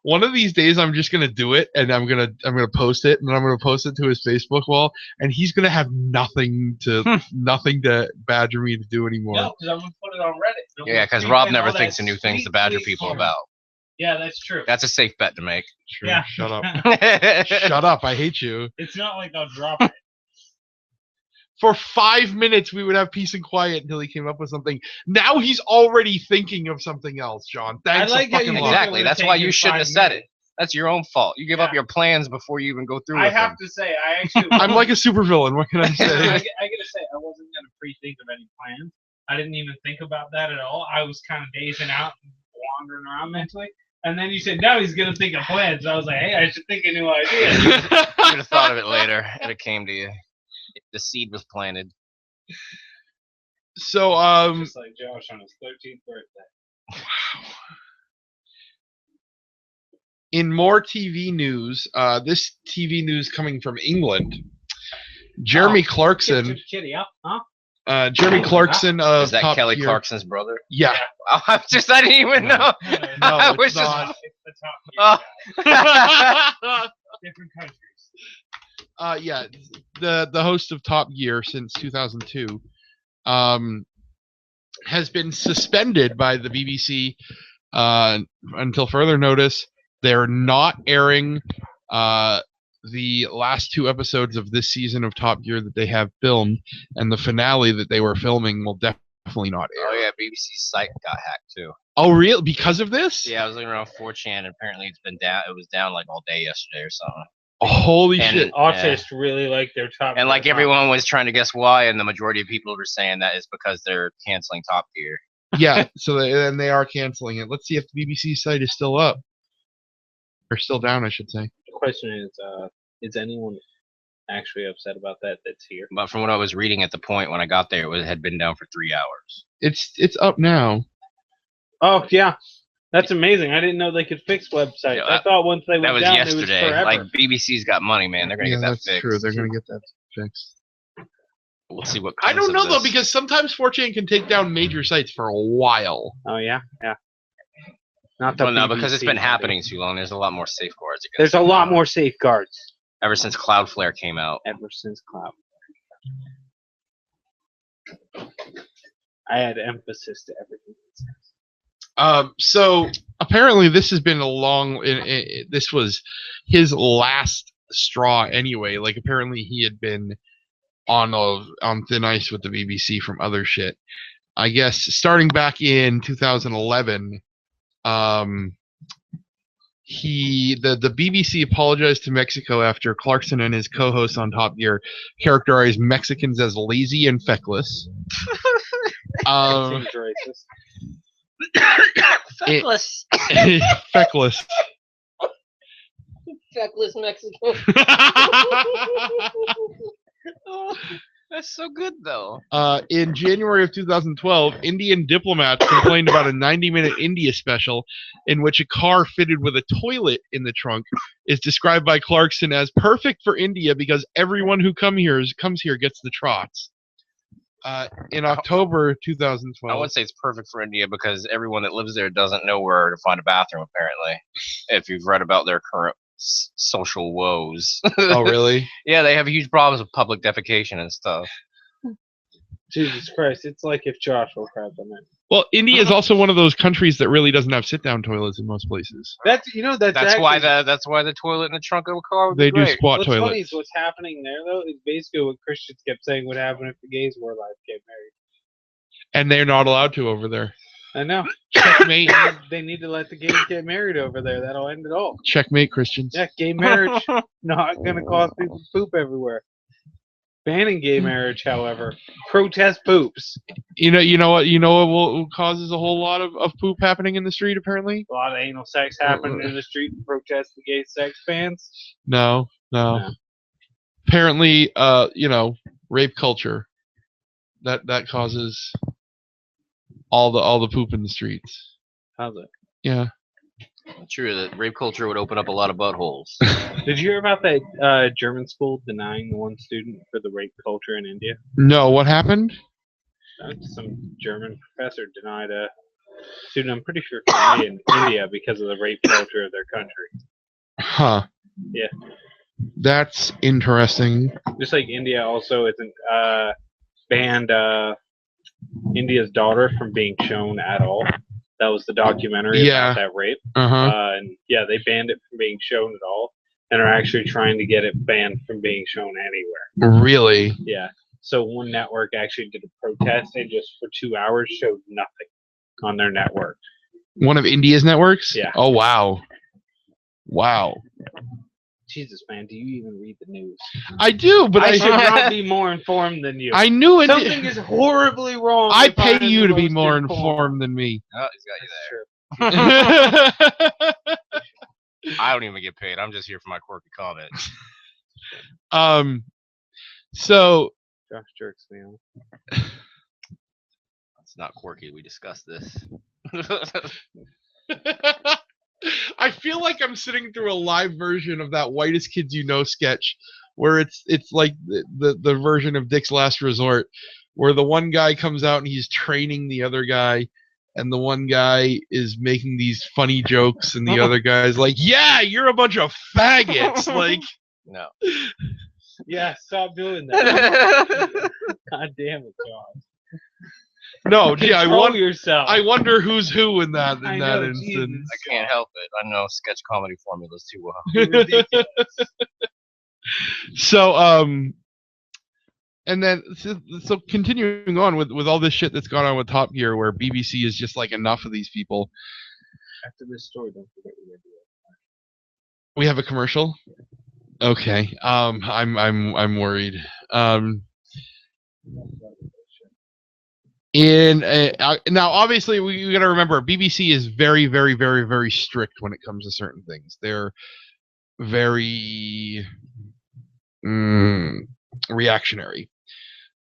One of these days, I'm just gonna do it, and I'm gonna post it, and then I'm gonna post it to his Facebook wall, and he's gonna have nothing to badger me to do anymore. No, because I'm going to put it on Reddit. Yeah, because Rob never thinks of new things to badger people about. Yeah, that's true. That's a safe bet to make. Sure, Yeah. shut up. Shut Shut up, I hate you. It's not like I'll drop it. For 5 minutes, we would have peace and quiet until he came up with something. Now he's already thinking of something else, John. Thanks I like a how you fucking think lot. Exactly. it That's would've why taken you shouldn't 5 have said it. minutes. That's your own fault. You give up Yeah. your plans before you even go through I with have them. to say, I actually. I'm like a supervillain. What can I I say? gotta say, I wasn't gonna pre-think of any plans. I didn't even think about that at all. I was kind of dazing out and wandering around mentally. And then you said, no, he's gonna think of plans. I was like, hey, I should think a new idea. You would have thought of it later, and it came to you. The seed was planted. So, Just like Josh on his 13th birthday. in more TV news, this TV news coming from England, Jeremy Clarkson. Kitty up, huh? Jeremy Clarkson of Is that Top Kelly Gear. Clarkson's brother? Yeah. Oh, I didn't even know. No, I it's was not. It's the top Oh. guy. Different countries. Yeah, the host of Top Gear since 2002, has been suspended by the BBC until further notice. They're not airing the last 2 episodes of this season of Top Gear that they have filmed, and the finale that they were filming will definitely not air. Oh yeah, BBC's site got hacked too. Oh, really? Because of this? Yeah, I was looking around 4chan, and apparently it's been down. It was down like all day yesterday or something. Holy And- shit. Autists really like their top. And like everyone was trying to guess why, and the majority of people were saying that it's because they're canceling Top Gear. Yeah, so they are canceling it. Let's see if the BBC site is still up. Or still down, I should say. The question is anyone actually upset about that that's here? But from what I was reading at the point when I got there, it had been down for 3 hours. It's up now. Oh yeah, that's amazing. I didn't know they could fix websites. Yeah, I thought once they That went was down, yesterday. it was forever. Like BBC's got money, man. They're gonna Yeah, get that that's fixed. true. They're gonna get that fixed. We'll see what. I comes don't know of though, this. because sometimes 4chan can take down major sites for a while. Oh yeah. Not the Well, no, because it's BBC, been but happening too long. There's a lot more safeguards. Against There's a it lot now. more safeguards Ever since Cloudflare came out. ever since Cloud. I add emphasis to everything. So apparently this has been a long. This was his last straw anyway. Like apparently he had been on thin ice with the BBC from other shit. I guess starting back in 2011, the BBC apologized to Mexico after Clarkson and his co-hosts on Top Gear characterized Mexicans as lazy and feckless. Seems racist. Feckless. Feckless. Feckless Mexico. Oh, that's so good though. In January of 2012, Indian diplomats complained about a 90-minute India special in which a car fitted with a toilet in the trunk is described by Clarkson as perfect for India because everyone who comes here gets the trots. In October 2012, I would say it's perfect for India because everyone that lives there doesn't know where to find a bathroom. Apparently, if you've read about their current social woes. oh really? Yeah, they have huge problems with public defecation and stuff. Jesus Christ! It's like if Josh were crap on it. Well, India is also one of those countries that really doesn't have sit-down toilets in most places. That's That's actually, why the toilet in the trunk of a car would They be do great. squat What's funny toilets. is what's happening there though is basically what Christians kept saying would happen if the gays were allowed to get married. And they're not allowed to over there. I know. Checkmate. They need to let the gays get married over there. That'll end it all. Checkmate, Christians. Yeah, gay marriage not gonna cause people to poop everywhere. Banning gay marriage, however, protest poops. You know what will causes a whole lot of poop happening in the street apparently? A lot of anal sex happening in the street to protest the gay sex bans. No. No. Apparently, rape culture. That causes all the poop in the streets. How's it? Yeah. True, that rape culture would open up a lot of buttholes. Did you hear about that German school denying one student for the rape culture in India? No, what happened? Some German professor denied a student, I'm pretty sure in India, because of the rape culture of their country. Huh. Yeah. That's interesting. Just like India also isn't banned India's daughter from being shown at all. That was the documentary Yeah. about that rape. Uh-huh. And yeah, they banned it from being shown at all, and are actually trying to get it banned from being shown anywhere. Really? Yeah. So one network actually did a protest and just for 2 hours showed nothing on their network. One of India's networks? Yeah. Oh, wow. Wow. Jesus, man, do you even read the news? I do, but I I should not be more informed than you. I knew it. Something is horribly wrong. I if pay am you the to be most more informed than me. Oh, he's got you there. um, I don't even get paid. I'm just here for my quirky comments. so Josh jerks me off. It's not quirky. We discussed this. I feel like I'm sitting through a live version of that Whitest Kids You Know sketch, where it's like the version of Dick's Last Resort, where the one guy comes out and he's training the other guy, and the one guy is making these funny jokes, and the other guy's like, "Yeah, you're a bunch of faggots." Like, No. Yeah, stop doing that. God damn it, Josh. no, gee, Control yourself. I wonder who's who in that I know, instance. Jesus. I can't help it. I know sketch comedy formulas too well. You're ridiculous. So, and then so continuing on with all this shit that's gone on with Top Gear, where BBC is just like, enough of these people. After this story, don't forget we're gonna do it. We have a commercial. Okay. I'm worried. Now, obviously, we got to remember, BBC is very, very, very, very strict when it comes to certain things. They're very reactionary.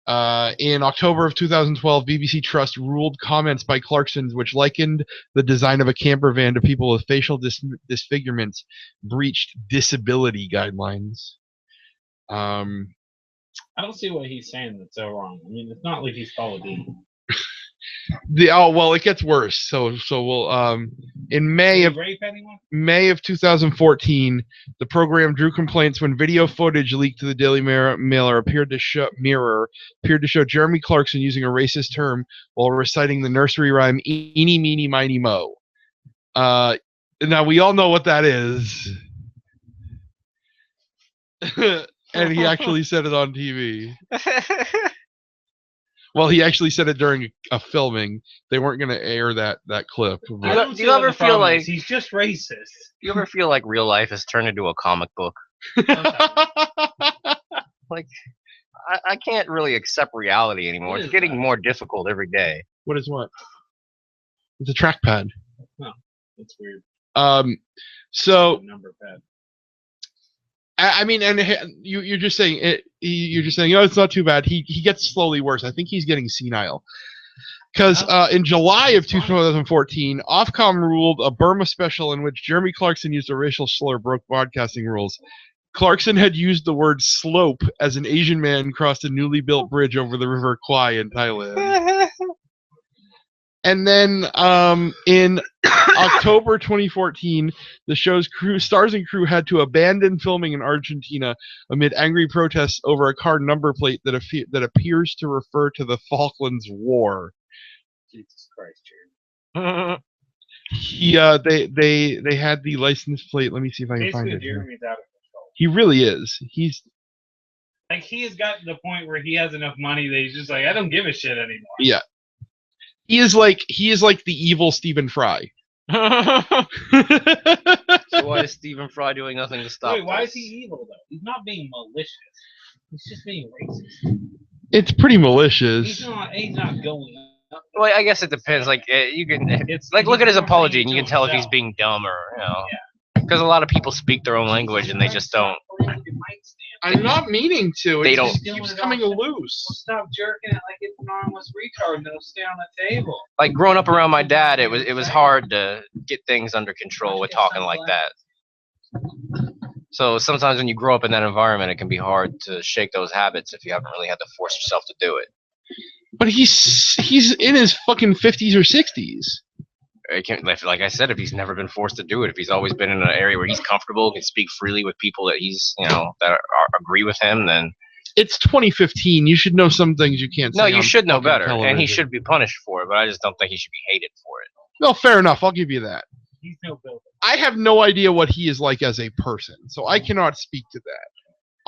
In October of 2012, BBC Trust ruled comments by Clarkson's, which likened the design of a camper van to people with facial disfigurements, breached disability guidelines. I don't see what he's saying that's so wrong. I mean, it's not like he's Paula Deen. Well, it gets worse. So we'll in May Did of he rape anyone? May of 2014, the program drew complaints when video footage leaked to the Daily Mirror appeared to show Jeremy Clarkson using a racist term while reciting the nursery rhyme "Eeny, meeny, miny, mo." Now we all know what that is, and he actually said it on TV. Well, he actually said it during a filming. They weren't going to air that clip. I But don't Do see you what ever the feel problem like- is. He's just racist? You ever feel like real life has turned into a comic book? Like, I can't really accept reality anymore. What It's is getting that? more difficult every day. What is what? It's a trackpad. That's weird. So Number pad. I mean, and you're just saying it. You're just saying, oh, it's not too bad. He gets slowly worse. I think he's getting senile. Because in July of 2014, Ofcom ruled a Burma special in which Jeremy Clarkson used a racial slur broke broadcasting rules. Clarkson had used the word slope as an Asian man crossed a newly built bridge over the River Kwai in Thailand. And then in October 2014, the show's stars and crew had to abandon filming in Argentina amid angry protests over a car number plate that appears to refer to the Falklands War. Jesus Christ, Jeremy. They had the license plate. Let me see if I can find Basically, it. Here. Jeremy's out of control. He really is. He's Like, he has gotten to the point where he has enough money that he's just like, I don't give a shit anymore. yeah. He is like the evil Stephen Fry. So why is Stephen Fry doing nothing to stop Wait, why this? is he evil, though? He's not being malicious. He's just being racist. It's pretty malicious. He's not going up. Well, I guess it depends. Like, you can It's like look he's at his not apology, saying and you to can tell if he's himself. being dumb or because a lot of people speak their own language and they just don't. I'm not meaning to. They It don't- just keeps coming loose. Stop jerking it like it's an armless retard and it'll stay on the table. Like growing up around my dad, it was hard to get things under control with talking like that. So sometimes when you grow up in that environment, it can be hard to shake those habits if you haven't really had to force yourself to do it. But he's in his fucking 50s or 60s. It can, like I said, if he's never been forced to do it, if he's always been in an area where he's comfortable, can speak freely with people that he's, agree with him, then It's 2015. You should know some things you can't say. no, you on should know fucking better, and he television. should be punished for it. But I just don't think he should be hated for it. Well, fair enough. I'll give you that. He's no builder. I have no idea what he is like as a person, so I cannot speak to that.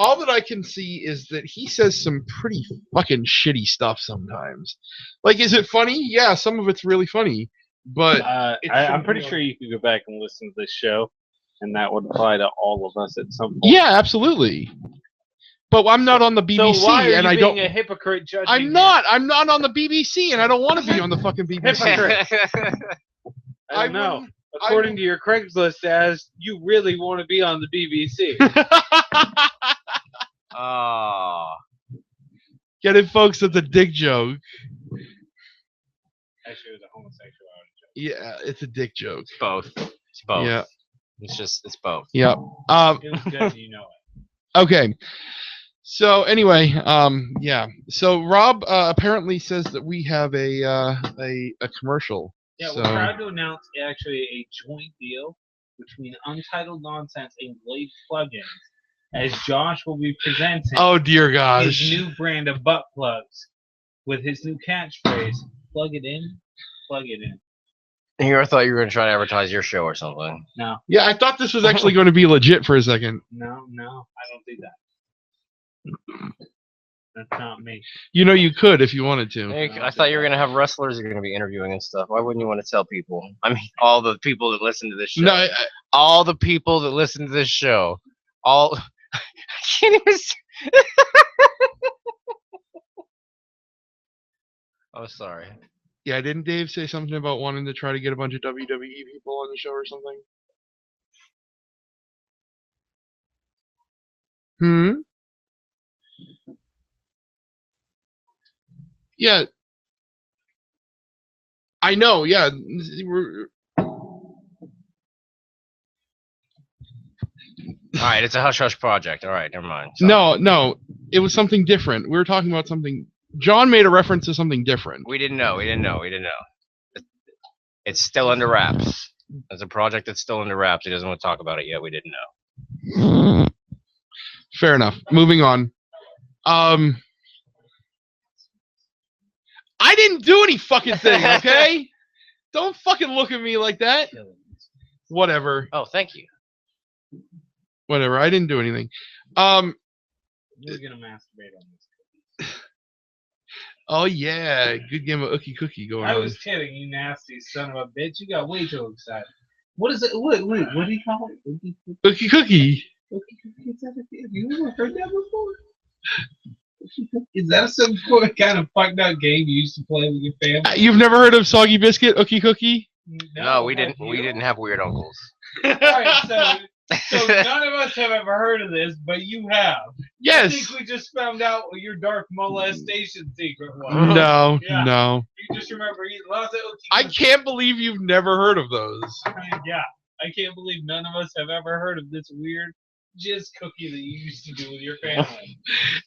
All that I can see is that he says some pretty fucking shitty stuff sometimes. Like, is it funny? Yeah, some of it's really funny, but I'm pretty sure you could go back and listen to this show, and that would apply to all of us at some point. yeah, absolutely. But I'm not on the BBC, So why are and you I being don't. a hypocrite judging I'm him? not. I'm not on the BBC, and I don't want to be on the fucking BBC. I don't know. wouldn't- According to your Craigslist ads, you really want to be on the BBC. Oh. Get it, folks? It's a dick joke. Actually, it was a homosexuality joke. Yeah, it's a dick joke. It's both. It's both. Yeah, It's both. yeah. It was good, you know it. Okay. So anyway, yeah. So Rob apparently says that we have a commercial. Yeah, So we're proud to announce actually a joint deal between Untitled Nonsense and Glade Plugins, as Josh will be presenting oh dear his gosh. new brand of butt plugs with his new catchphrase, plug it in, plug it in. Here, I thought you were going to try to advertise your show or something. No, Yeah, I thought this was actually going to be legit for a second. no, I don't do that. That's not me. You know, you could if you wanted to. I thought you were going to have wrestlers you're going to be interviewing and stuff. Why wouldn't you want to tell people? I mean, all the people that listen to this show. No, All the people that listen to this show. All. I can't even. I'm sorry. yeah, didn't Dave say something about wanting to try to get a bunch of WWE people on the show or something? Hmm. Yeah. I know. Yeah. All right, it's a hush hush project. All right, never mind. Sorry. No. It was something different. We were talking about something. John made a reference to something different. We didn't know. It's still under wraps. It's a project that's still under wraps. He doesn't want to talk about it yet. We didn't know. Fair enough. Moving on. I didn't do any fucking thing, okay? Don't fucking look at me like that. Whatever. Oh, thank you. Whatever. I didn't do anything. We're gonna masturbate on this. Oh yeah, good game of Ookie Cookie going I on. was kidding, you nasty son of a bitch. You got way too excited. What is it? Wait, what do you call it? Ookie Cookie. Have you ever heard that before? Is that some kind of fucked up game you used to play with your family? You've never heard of Soggy Biscuit, Ookie Cookie? No, we didn't. We didn't have weird uncles. Alright, so none of us have ever heard of this, but you have. I Yes. think we just found out what your dark molestation secret was. No, Yeah. no. You just remember eating lots of Ookie I Cookies. can't believe you've never heard of those. Yeah, I can't believe none of us have ever heard of this weird jizz cookie that you used to do with your family.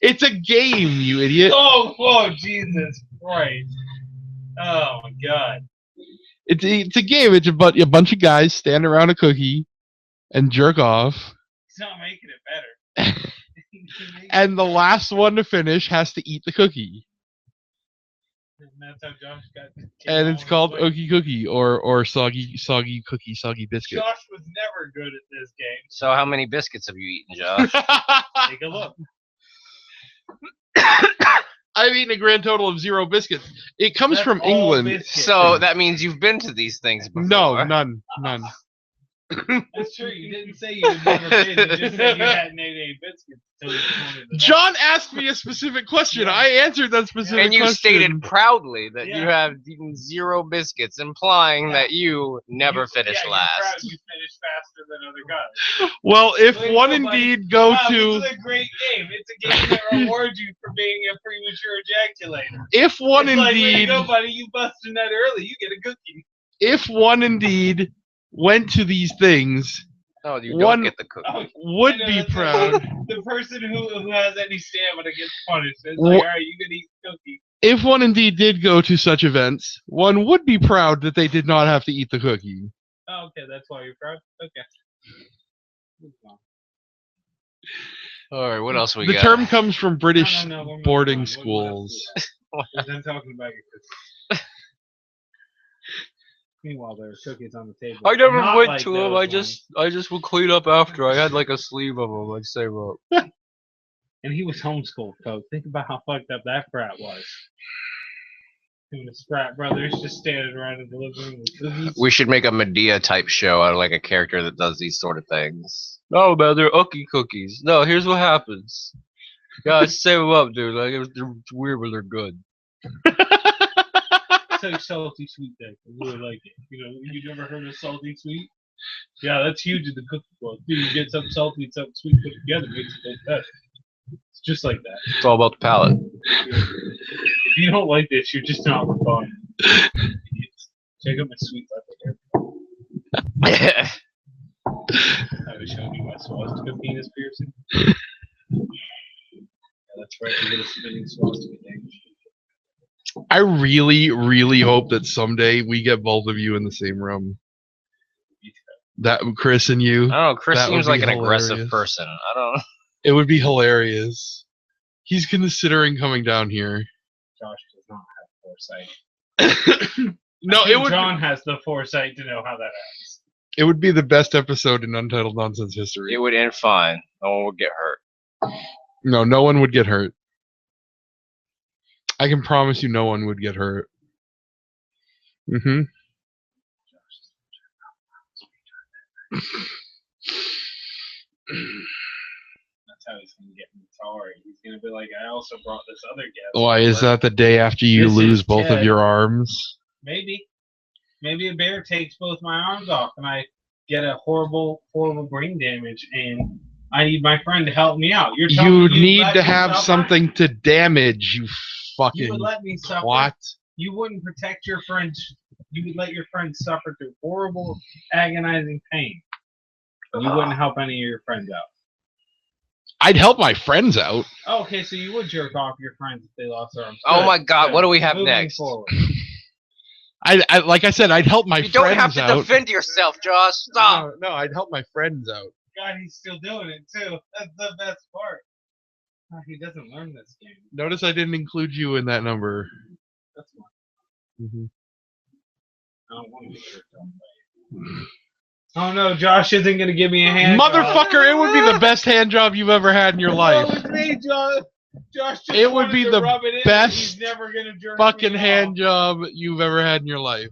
It's a game, you idiot. Oh, Jesus Christ. Oh, my God. It's a game. It's a bunch of guys stand around a cookie and jerk off, It's not making it better. and the last one to finish has to eat the cookie. And that's how Josh got. And it's called Ookie Cookie or Soggy Cookie, Soggy Biscuit. Josh was never good at this game. So, how many biscuits have you eaten, Josh? Take a look. I've eaten a grand total of 0 biscuits. It comes That's from all England. biscuits. So that means you've been to these things before. No, none. That's true. You didn't say you had never been. You just said you hadn't ate any biscuits until you pointed it out. John asked me a specific question. Yeah. I answered that specific And you question. stated proudly that you Yeah. have eaten 0 biscuits, implying that you never finished You're proud last. you finished faster than other guys. Well, if Wait, one no, buddy. indeed go Wow, to This is a great game. It's a game that rewards you for being a premature ejaculator. if one It's like, way to indeed go, buddy. You busted that early. You get a cookie. if one indeed went to these things, No, you One- don't get the cookie. Oh, would I know, be that's proud. The person who has any stamina gets punished. It's Wha- like, all right, you can eat cookie. If one indeed did go to such events, one would be proud that they did not have to eat the cookie. Oh, okay, that's why you're proud. Okay. Move on. All right, what else we The got? term comes from British No, we're moving boarding on. We're schools. moving on. 'Cause I'm talking about your cookie. Meanwhile, there are cookies on the table. I never Not went like to them. those I just would clean up after. I had like a sleeve of them. I'd save up. And he was homeschooled, folks. Think about how fucked up that frat was. Him and his frat brothers just standing around in the living room with cookies. We should make a Medea type show out of like a character that does these sort of things. No, man, they're Ucky cookies. No, here's what happens. Yeah, I save them up, dude. Like it's weird, but they're good. It's like salty sweet thing. I really like it. You know, you never heard of salty sweet? Yeah, that's huge in the cookie world. Dude, you get something salty and something sweet put together, makes it taste better. It's just like that. It's all about the palate. If you don't like this, you're just not fun. Check out my sweet leopard hair. I was showing you my swastika penis piercing. Yeah, that's right, a little spinning swastika thing. I really, really hope that someday we get both of you in the same room. That Chris and you. I don't know. Chris That would seems like be an aggressive hilarious. person. I don't know. It would be hilarious. He's considering coming down here. Josh does not have foresight. No, I it think would. John has the foresight to know how that ends. It would be the best episode in Untitled Nonsense history. It would end fine. No one would get hurt. No, no one would get hurt. I can promise you, no one would get hurt. Mm-hmm. That's how he's gonna get me sorry. He's gonna be like, I also brought this other guest. Why is that the day after you This is lose both of Ted. your arms? Maybe a bear takes both my arms off and I get a horrible brain damage and I need my friend to help me out. You're telling You me you'd need let to me have suffer? something to damage, you You fucking would let me suffer. twat. You wouldn't protect your friends. You would let your friends suffer through horrible, agonizing pain. You wouldn't help any of your friends out. I'd help my friends out. Oh, okay, so you would jerk off your friends if they lost their arms. Oh Good, my God! good. What do we have Moving next? forward. I like I said, I'd help my You don't friends have to out. defend yourself, Josh. Stop. No, I'd help my friends out. God, he's still doing it too. That's the best part. Oh, he doesn't learn this game. Notice I didn't include you in that number. That's fine. Mhm. I don't want to get jerked off by you. Oh no, Josh isn't gonna give me a hand. job. Motherfucker, it would be the best hand job you've ever had in your No, life. it's me, Josh. Josh just It would wanted be to the rub it in, best he's never gonna jerk Fucking me hand off. job you've ever had in your life.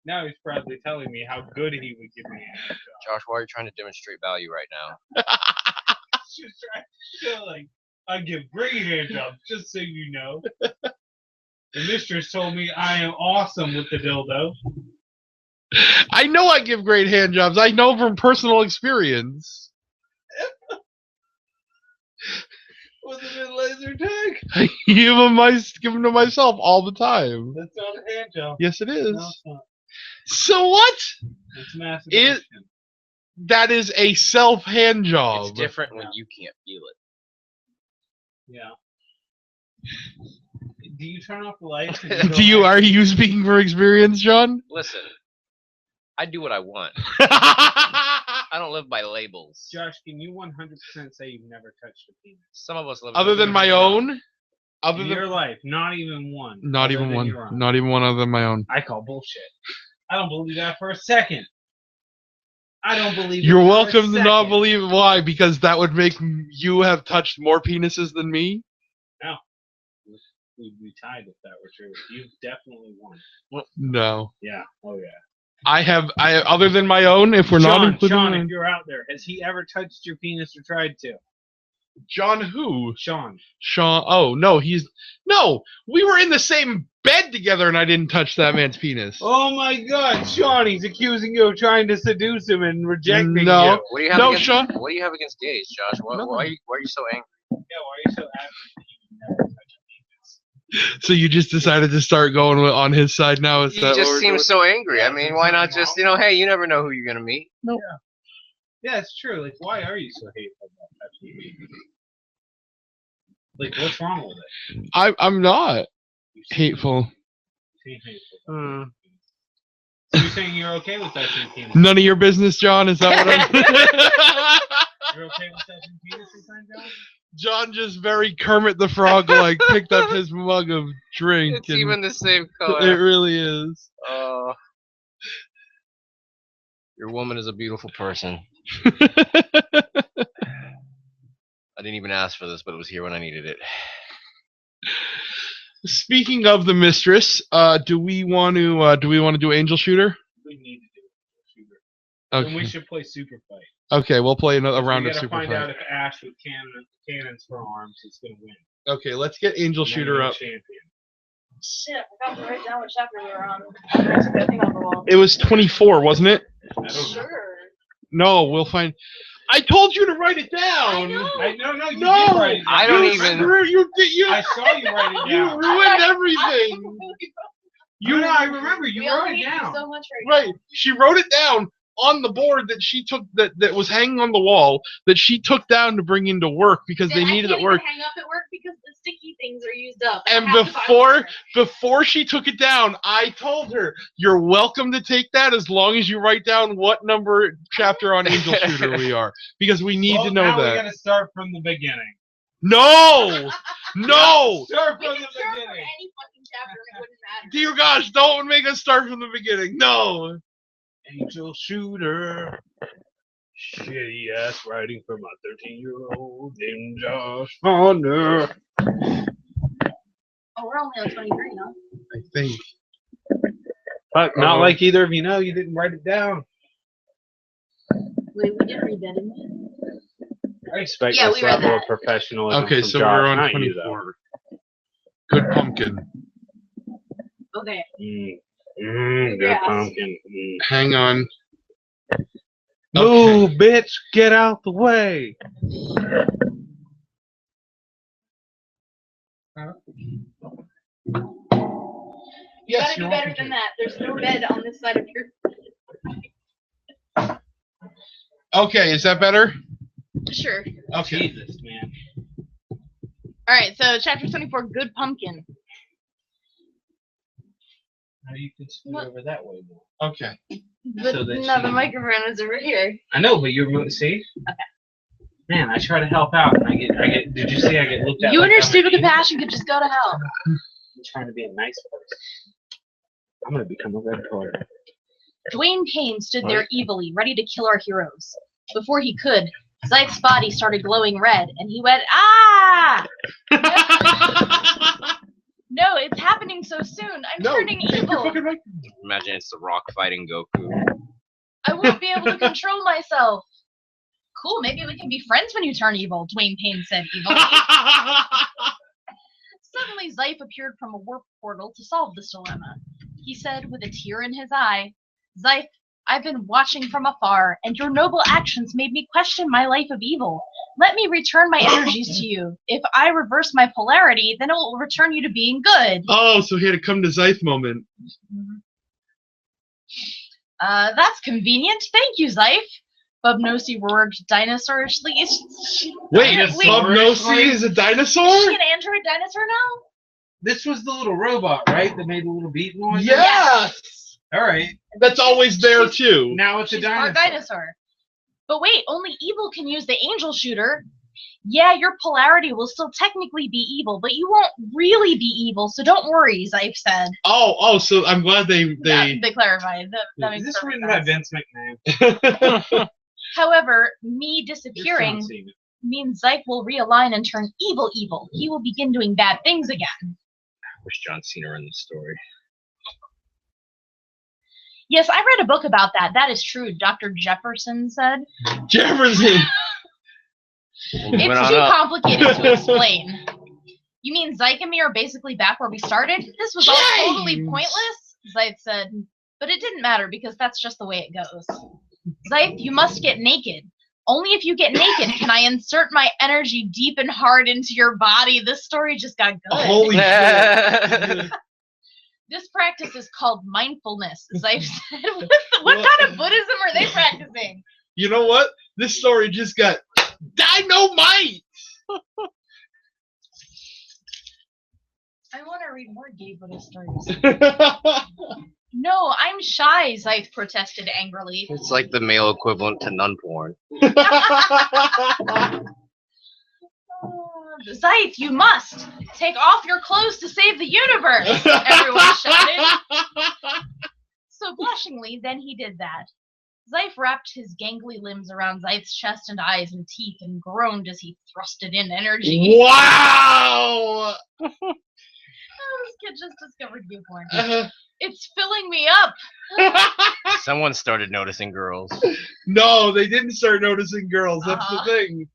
Now he's proudly telling me how good he would give me a hand job. Josh, why are you trying to demonstrate value right now? He's just trying to feel like I give great hand jobs, just so you know. The mistress told me I am awesome with the dildo. I know I give great hand jobs. I know from personal experience. Was it a laser tag? I give them to myself all the time. That's not a hand job. Yes, it is. No, it's not. So what? It's masturbation. That is a self hand job. It's different when you can't feel it. Yeah. Do you turn off the lights? Are you speaking from experience, John? Listen, I do what I want. I don't live by labels. Josh, can you 100% say you've never touched a penis? Some of us live. Other than my own? Other In than your life, not even one. not other even than one. your own. Not even one other than my own. I call bullshit. I don't believe that for a second. I don't believe it You're for a welcome to not second. believe it. Why? Because that would make you have touched more penises than me? We'd be tied if that were true. You've definitely won. No. Yeah. Oh yeah. I other than my own, if we're not including Sean, my if own. you're out there, has he ever touched your penis or tried to? John who? Sean. Sean. Oh, no, no, we were in the same bed together and I didn't touch that man's penis. Oh my God, Sean! He's accusing you of trying to seduce him and rejecting No. you. What do you have No, against? Sean. What do you have against gays, Josh? Why are you so angry? Yeah, why are you so adamant that you never touch a penis? So you just decided to start going on his side now? Is You that what just we're seem doing? so angry. I Yeah, mean, it's why not something just, wrong. hey, you never know who you're gonna meet. Yeah, it's true. Like, why are you so hateful about touching a penis? Like, what's wrong with it? I'm not You seem- hateful. you seem hateful about touching a penis. So you're saying you're okay with touching a penis? None of your business, John. Is that what I'm? You're okay with touching penises, then, John? John just very Kermit the Frog like picked up his mug of drink. It's and even the same it color. really is. Your woman is a beautiful person. I didn't even ask for this, but it was here when I needed it. Speaking of the Mistress, do we want to do Angel Shooter? We need to do a shooter. Okay. And we should play Superfight. Okay, we'll play a round We of gotta Super find Fight. out if Ash with cannons for arms is gonna win. Okay, let's get Angel And then Shooter we're up. champion. Shit, I forgot to write down what chapter we were on. I took that thing off the wall. It was 24, wasn't it? I don't know. Sure. No, we'll find. I told you to write it down. I know. No, you No, did write it down. I don't you even- You I saw you write it you down. ruined everything. No, I remember you We wrote all it hate you down. so much right Right. She wrote it down on the board that she took that was hanging on the wall that she took down to bring into work because they needed it work. I can't even hang up at work because the sticky things are used up. I And have to buy before she took it down, I told her, "You're welcome to take that as long as you write down what number chapter on Angel Shooter we are, because we need to know now that." we gotta start from the beginning. No, no, Start We from can the start from beginning. any fucking chapter and it wouldn't matter. dear gosh, don't make us start from the beginning. No. Angel Shooter. Shitty ass writing from a 13-year-old named Josh Fonda. Oh, we're only on 23 now. I think. But not Uh-oh. like either of you know, you didn't write it down. Wait, we did read that, didn't we? I expect Yeah, this we read level of that. professionalism Okay, from so Josh, we're on not you, though. 24. Good pumpkin. Okay. Good Grass. pumpkin. Hang on. Move, bitch! Get out the way! You Yes, gotta do you're better welcome than that. There's no bed on this side of your. Okay, is that better? Sure. Okay. Jesus, man. Alright, so chapter 24, Good Pumpkin. Now you can scoot What? over that way more. Okay. But So that no, the she- microphone is over here. I know, but you're moving. See? Okay. Man, I try to help out, and I get. Did you see? I get looked at. You like and your I'm an stupid idiot? compassion could just go to hell. I'm trying to be a nice person. I'm gonna become a red card. Dwayne Payne stood What? there evilly, ready to kill our heroes. Before he could, Zythe's body started glowing red, and he went, "Ah! No, it's happening so soon. I'm No, turning take your evil. fucking mic- Imagine it's the Rock fighting Goku. I won't be able to control myself." Cool, maybe we can be friends when you turn evil, Dwayne Payne said evilly. Suddenly, Zythe appeared from a warp portal to solve this dilemma. He said with a tear in his eye, "Zythe, I've been watching from afar, and your noble actions made me question my life of evil. Let me return my energies to you. If I reverse my polarity, then it will return you to being good." Oh, so he had a come to Zythe moment. That's convenient. Thank you, Zythe. Bubnosi roared dinosaurishly. Wait, Dinosaur? Bubnosi is a Is dinosaur? she an android dinosaur now? This was the little robot, right? That made the little beat noise. Yes! All right. That's always there, too. Now it's She's a part dinosaur. dinosaur. But wait, only evil can use the angel shooter. Yeah, your polarity will still technically be evil, but you won't really be evil, so don't worry, Zyfe said. Oh, so I'm glad they They clarified. That Is makes this perfect written by sense. Vince McMahon? However, me Here's disappearing John Cena. means Zyfe will realign and turn evil. He will begin doing bad things again. I wish John Cena were in this story. Yes, I read a book about that. That is true, Dr. Jefferson said. Jefferson. Moving It's on too up. complicated to explain. You mean Zyke and me are basically back where we started? This was all totally James! pointless, Zyke said. But it didn't matter because that's just the way it goes. Zyke, you must get naked. Only if you get naked can I insert my energy deep and hard into your body. This story just got good. Holy shit. This practice is called mindfulness, Zyke said. What kind of Buddhism are they practicing? You know what? This story just got dynamite! I want to read more gay Buddhist stories. No, I'm shy, Zythe protested angrily. It's like the male equivalent to nun porn. Zythe, you must! Take off your clothes to save the universe! Everyone shouted. So blushingly, then he did that. Zeif wrapped his gangly limbs around Zeif's chest and eyes and teeth and groaned as he thrusted in energy. Wow! Oh, this kid just discovered viewporn. It's filling me up. Someone started noticing girls. No, they didn't start noticing girls. That's the thing.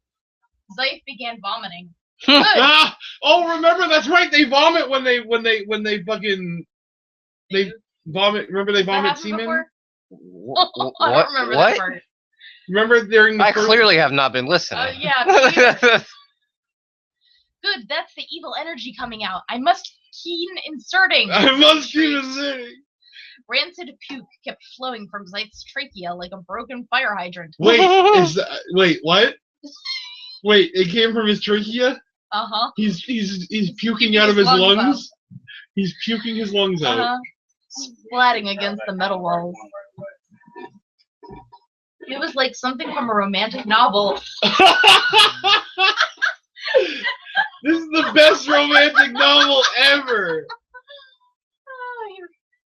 Zeif began vomiting. Good. Oh, remember? That's right. They vomit when they fucking vomit. Remember they vomit semen. Before? What? I don't remember that part. Remember during the I clearly have not been listening. Yeah. Good. That's the evil energy coming out. I must keep inserting. I must keep inserting. Rancid puke kept flowing from Zeif's trachea like a broken fire hydrant. Wait, what? Wait, it came from his trachea? He's puking out of his lungs. He's puking his lungs out. Splatting against the metal walls. It was like something from a romantic novel. This is the best romantic novel ever. Oh,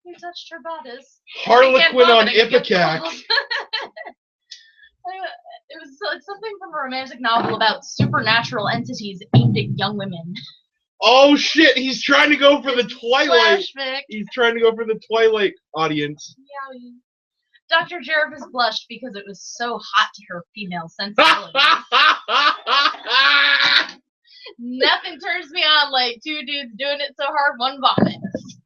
you touched her bodice. Harlequin on Ipecac. It was like something from a romantic novel about supernatural entities aimed at young women. Oh shit, he's trying to go for the Twilight. Flashback. He's trying to go for the Twilight audience. Yowie. Dr. Jervis blushed because it was so hot to her female sensibilities. Nothing turns me on like two dudes doing it so hard one vomits.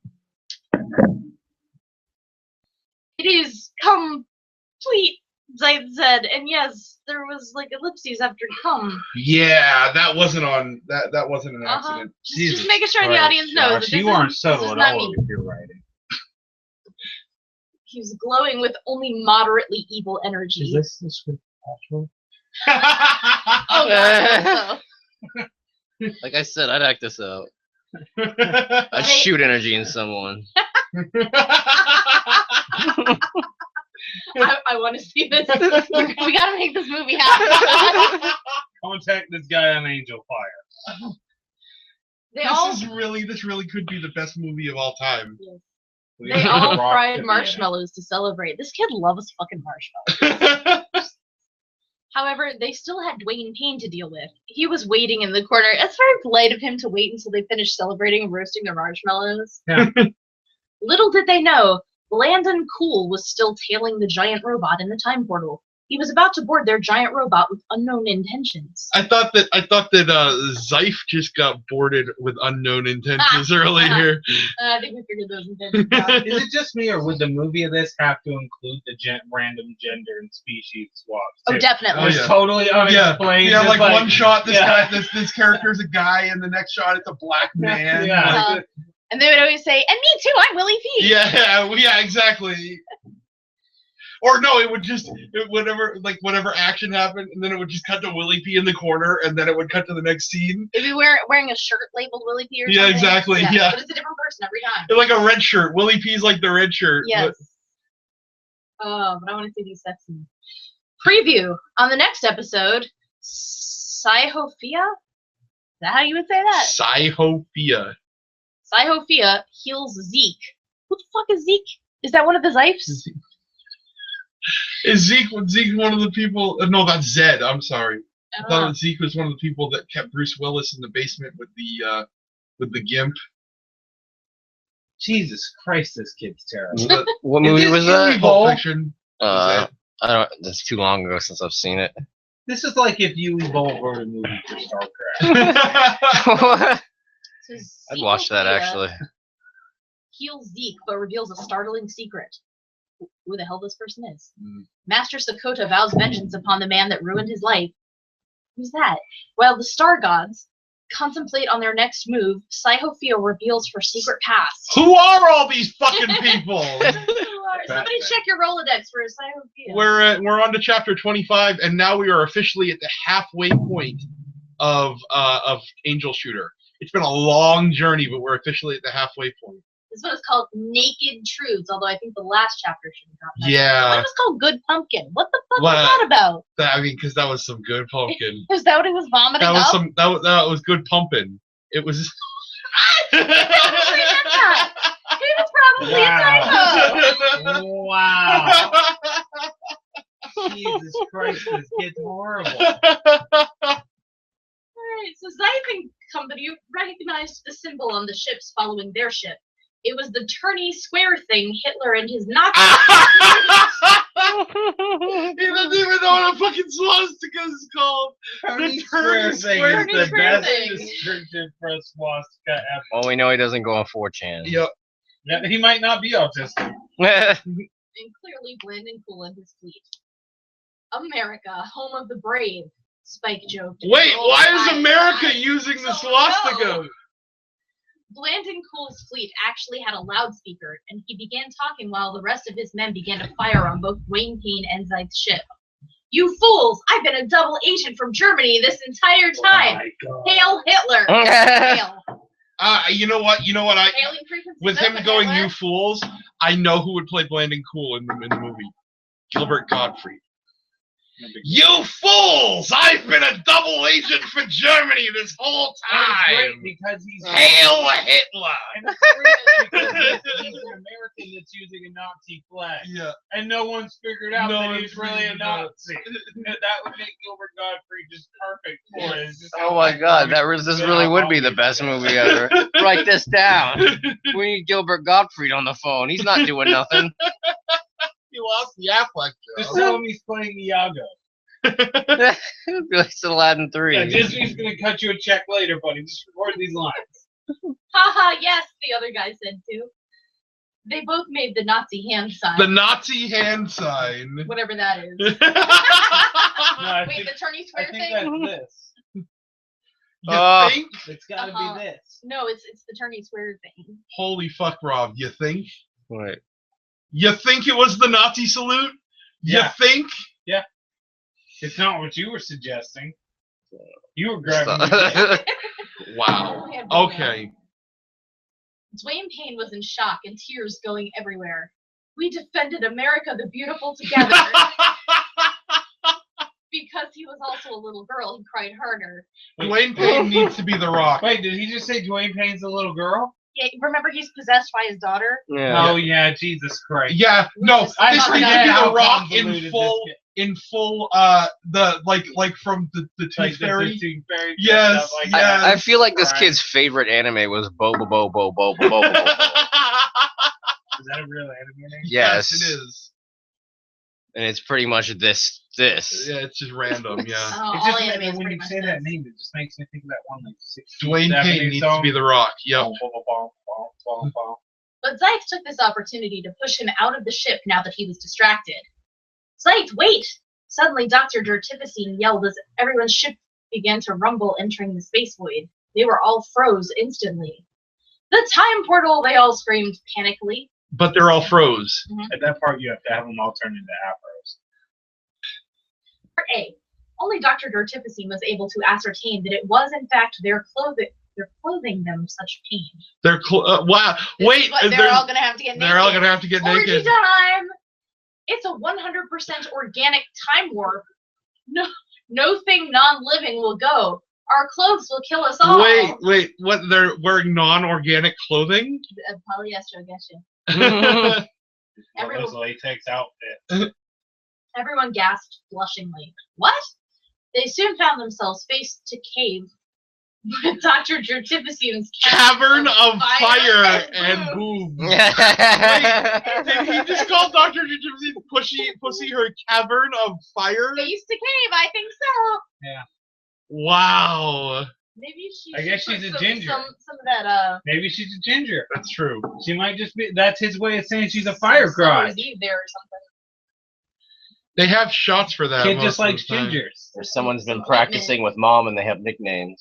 It is complete, Zeif said, and yes, there was like ellipses after come. Yeah, that wasn't on. That wasn't an accident. Just making sure the audience knows. Josh, you aren't subtle at all with your writing. He was glowing with only moderately evil energy. Is this the script actual? Oh God, Like I said, I'd act this out. I'd shoot energy in someone. I want to see this. We gotta make this movie happen. Contact this guy on Angel Fire. This really could be the best movie of all time. Yes. They all fried marshmallows to celebrate. This kid loves fucking marshmallows. However, they still had Dwayne Payne to deal with. He was waiting in the corner. It's very polite of him to wait until they finished celebrating and roasting their marshmallows. Yeah. Little did they know, Landon Cool was still tailing the giant robot in the time portal. He was about to board their giant robot with unknown intentions. I thought that Zeif just got boarded with unknown intentions earlier. I think we figured those intentions out. Is it just me, or would the movie of this have to include the random gender and species swaps? Oh, definitely. Oh, yeah. Totally unexplained. Yeah, like one shot, this character's a guy, and the next shot, it's a black man. Yeah. And they would always say, "And me too, I'm Willie P." Yeah, exactly. Or no, it would just whatever action happened, and then it would just cut to Willie P in the corner, and then it would cut to the next scene. If you wearing a shirt labeled Willie P or something. Yeah, exactly. Yeah. But it's a different person every time. It's like a red shirt. Willie P's like the red shirt. Yes. But I want to see these sexy. Preview on the next episode. Psyhophia? Is that how you would say that? Psyhophia. Psyhophia heals Zeke. Who the fuck is Zeke? Is that one of the Zeifs? Is Zeke one of the people? No, that's Zed. I'm sorry. I thought Zeke was one of the people that kept Bruce Willis in the basement with the gimp. Jesus Christ, this kid's terrible. What movie was that? Pulp Fiction. I don't. That's too long ago since I've seen it. This is like if you Evolve wrote a movie for Star Trek. I'd watch that actually. Heals Zeke, but reveals a startling secret. Who the hell this person is? Master Sackett vows vengeance upon the man that ruined his life. Who's that? While the star gods contemplate on their next move, Psyhophia reveals her secret past. Who are all these fucking people? Somebody check your Rolodex for Psyhophia. We're on to chapter 25, and now we are officially at the halfway point of Angel Shooter. It's been a long journey, but we're officially at the halfway point. This one is called Naked Truths, although I think the last chapter should have dropped. Yeah. One was called Good Pumpkin. What the fuck was that about? Because that was some good pumpkin. Is that what he was vomiting up? That was good pumping. It was. He was probably a typo. Wow. Jesus Christ, this kid's horrible. Alright, so Zeif and company recognized the symbol on the ships following their ship. It was the turny square thing Hitler and his Nazi. He doesn't even know what a fucking swastika is called. Turny Turny square thing square is the square best thing. description for a swastika ever. Well, we know he doesn't go on 4chan. Yep. Yeah, he might not be autistic. And clearly bland and cool in his fleet. America, home of the brave, Spike joked. Wait, Oh, why my is America God. using the So swastika? no. Bland and Cool's fleet actually had a loudspeaker, and he began talking while the rest of his men began to fire on both Dwayne Payne and Zeith's ship. You fools! I've been a double agent from Germany this entire time! my God. Hail Hitler! Hail! You know what? Hailing frequency With him Hitler. going, you fools, I know who would play Blanding Cool in the movie. Gilbert Gottfried. You fools! I've been a double agent for Germany this whole It's great time. because he's Hail Hitler! And it's great because he's an American that's using a Nazi flag, Yeah. and no one's figured out No that one's he's really a figured it out. Nazi. And that would make Gilbert Gottfried just perfect for it. It's just Oh my God, this really would be the best movie ever. Write this down. We need Gilbert Gottfried on the phone. He's not doing nothing. He lost the Affleck Just job. tell him he's playing Iago. It'd be like Aladdin 3. Yeah, Disney's gonna cut you a check later, buddy. Just record these lines. Haha, yes, the other guy said too. They both made the Nazi hand sign. The Nazi hand sign. Whatever that is. You I Wait, think- the turny I square think thing? that's this. think? It's gotta Uh-huh. be this. No, it's the turny square thing. Holy fuck, Rob. You think? Wait. You think it was the Nazi salute? You Yeah. think? It's not what you were suggesting. You were grabbing. Stop. Wow. I have no Okay. Dwayne Payne was in shock and tears going everywhere. We defended America the Beautiful together. Because he was also a little girl, he cried harder. Dwayne Payne needs to be The Rock. Wait, did he just say Dwayne Payne's a little girl? Yeah, remember he's possessed by his daughter? Yeah. Oh yeah, Jesus Christ. Yeah, no, I this forgot needs to be how The Rock convoluted in this full, the like from the Like Tooth the Fairy. Tooth Fairy Yes, stuff like yes. I feel like this Right. kid's favorite anime was Boba Bo Bo Bo Bo Bo. that. Is that a real anime name? Yes. It is. And it's pretty much this. Yeah, it's just random. Yeah. Oh, It all just anime is when pretty you much say that this. name, it just makes me think of that one like 60s, Dwayne 70s Payne needs to song. be The Rock. Yep. But Zeith took this opportunity to push him out of the ship now that he was distracted. Zeith, wait! Suddenly, Dr. Dertivicine yelled as everyone's ship began to rumble, entering the space void. They were all froze instantly. The time portal! They all screamed panically. But they're all froze. At that part, you have to have them all turn into afros. Part A. Only Dr. Dertivicine was able to ascertain that it was, in fact, their clothing them such pain. They're wow. This Wait, is what they're all gonna have to get naked. they're all gonna have to get Orgy naked. time! It's a 100% organic time warp. No thing non-living will go. Our clothes will kill us all. Wait, what? They're wearing non-organic clothing? Polyester, I guess you. Everyone- His latex outfit. Everyone gasped blushingly. What? They soon found themselves face to cave with Dr. Dertivicine's Cavern of fire and and boobs. boobs. Did he just call Dr. Jujitsu pussy her cavern of fire? Face to cave, I think so. Wow. Maybe she. I guess should she's put a ginger. Some of that. Maybe she's a ginger. That's true. She might just be. That's his way of saying she's a fire cry. Summer's Eve there or something. They have shots for that. Kid most just of the likes time. gingers. Or someone's been Some practicing with mom and they have nicknames.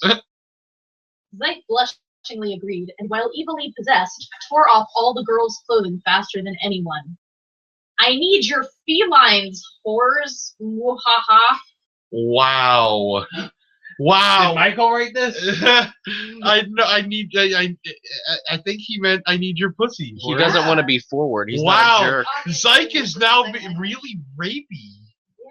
Zeith blushingly agreed, and while evilly possessed, tore off all the girls' clothing faster than anyone. I need your felines, whores. Mwahaha. Wow. Did Wow. Michael write this? I know. I think he meant I need your pussy. He doesn't want to be forward. He's Wow. not a jerk. Zyke is now really rapey.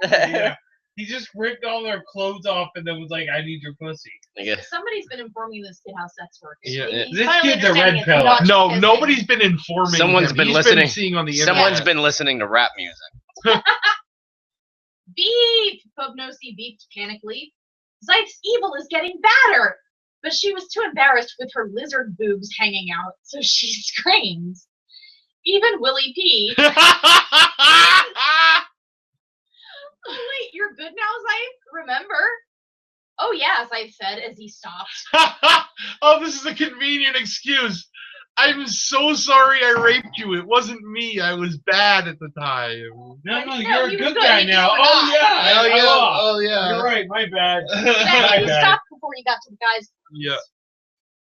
Yeah. He just ripped all their clothes off and then was like, "I need your pussy." I guess. Somebody's been informing this kid how sex works. Yeah. He's This finally kid's a understanding red it's pill. not just No, his nobody's thing. been informing. Someone's him. been He's listening. Been seeing on the Someone's internet. been listening to rap music. Beep! Pugnosy beeped panically. Zife's evil is getting badder! But she was too embarrassed with her lizard boobs hanging out, so she screamed. Even Willie P. Oh, wait, you're good now, Zife? Remember? Oh, yeah, Zife said as he stopped. Oh, this is a convenient excuse. I'm so sorry I raped you. It wasn't me. I was bad at the time. No, No, you're a he was good good, guy you now. just Oh, forgot. yeah. Oh, yeah. Oh, Oh, yeah. you're right. My bad. Exactly, he bad. stopped before he got to the guy's Yeah.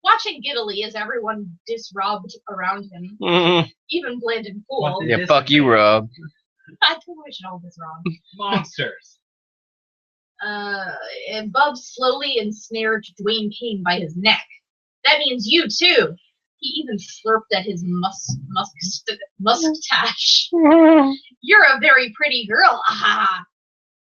watching giddily as everyone disrobed around him, Mhm. even bland and cool. What Yeah, fuck you, Rob. I think we should all disrob. Monsters. And Bub slowly ensnared Dwayne Payne by his neck. That means you too. He even slurped at his mustache. You're a very pretty girl, ah.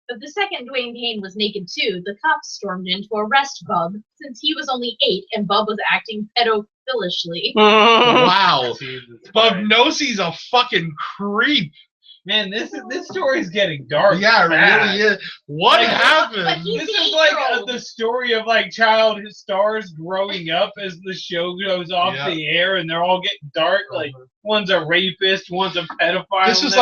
But the second Dwayne Payne was naked too, the cops stormed in to arrest Bub, since he was only 8 and Bub was acting pedophilishly. Wow. Jesus Christ. Bubnosi's a fucking creep. Man, this story's getting dark. Yeah, it fast. really is. What Like, happened? but he's This the is like 8-year-old. the story of like child stars growing up as the show goes off Yeah. the air, and they're all getting dark. Like one's a rapist, one's a pedophile. This was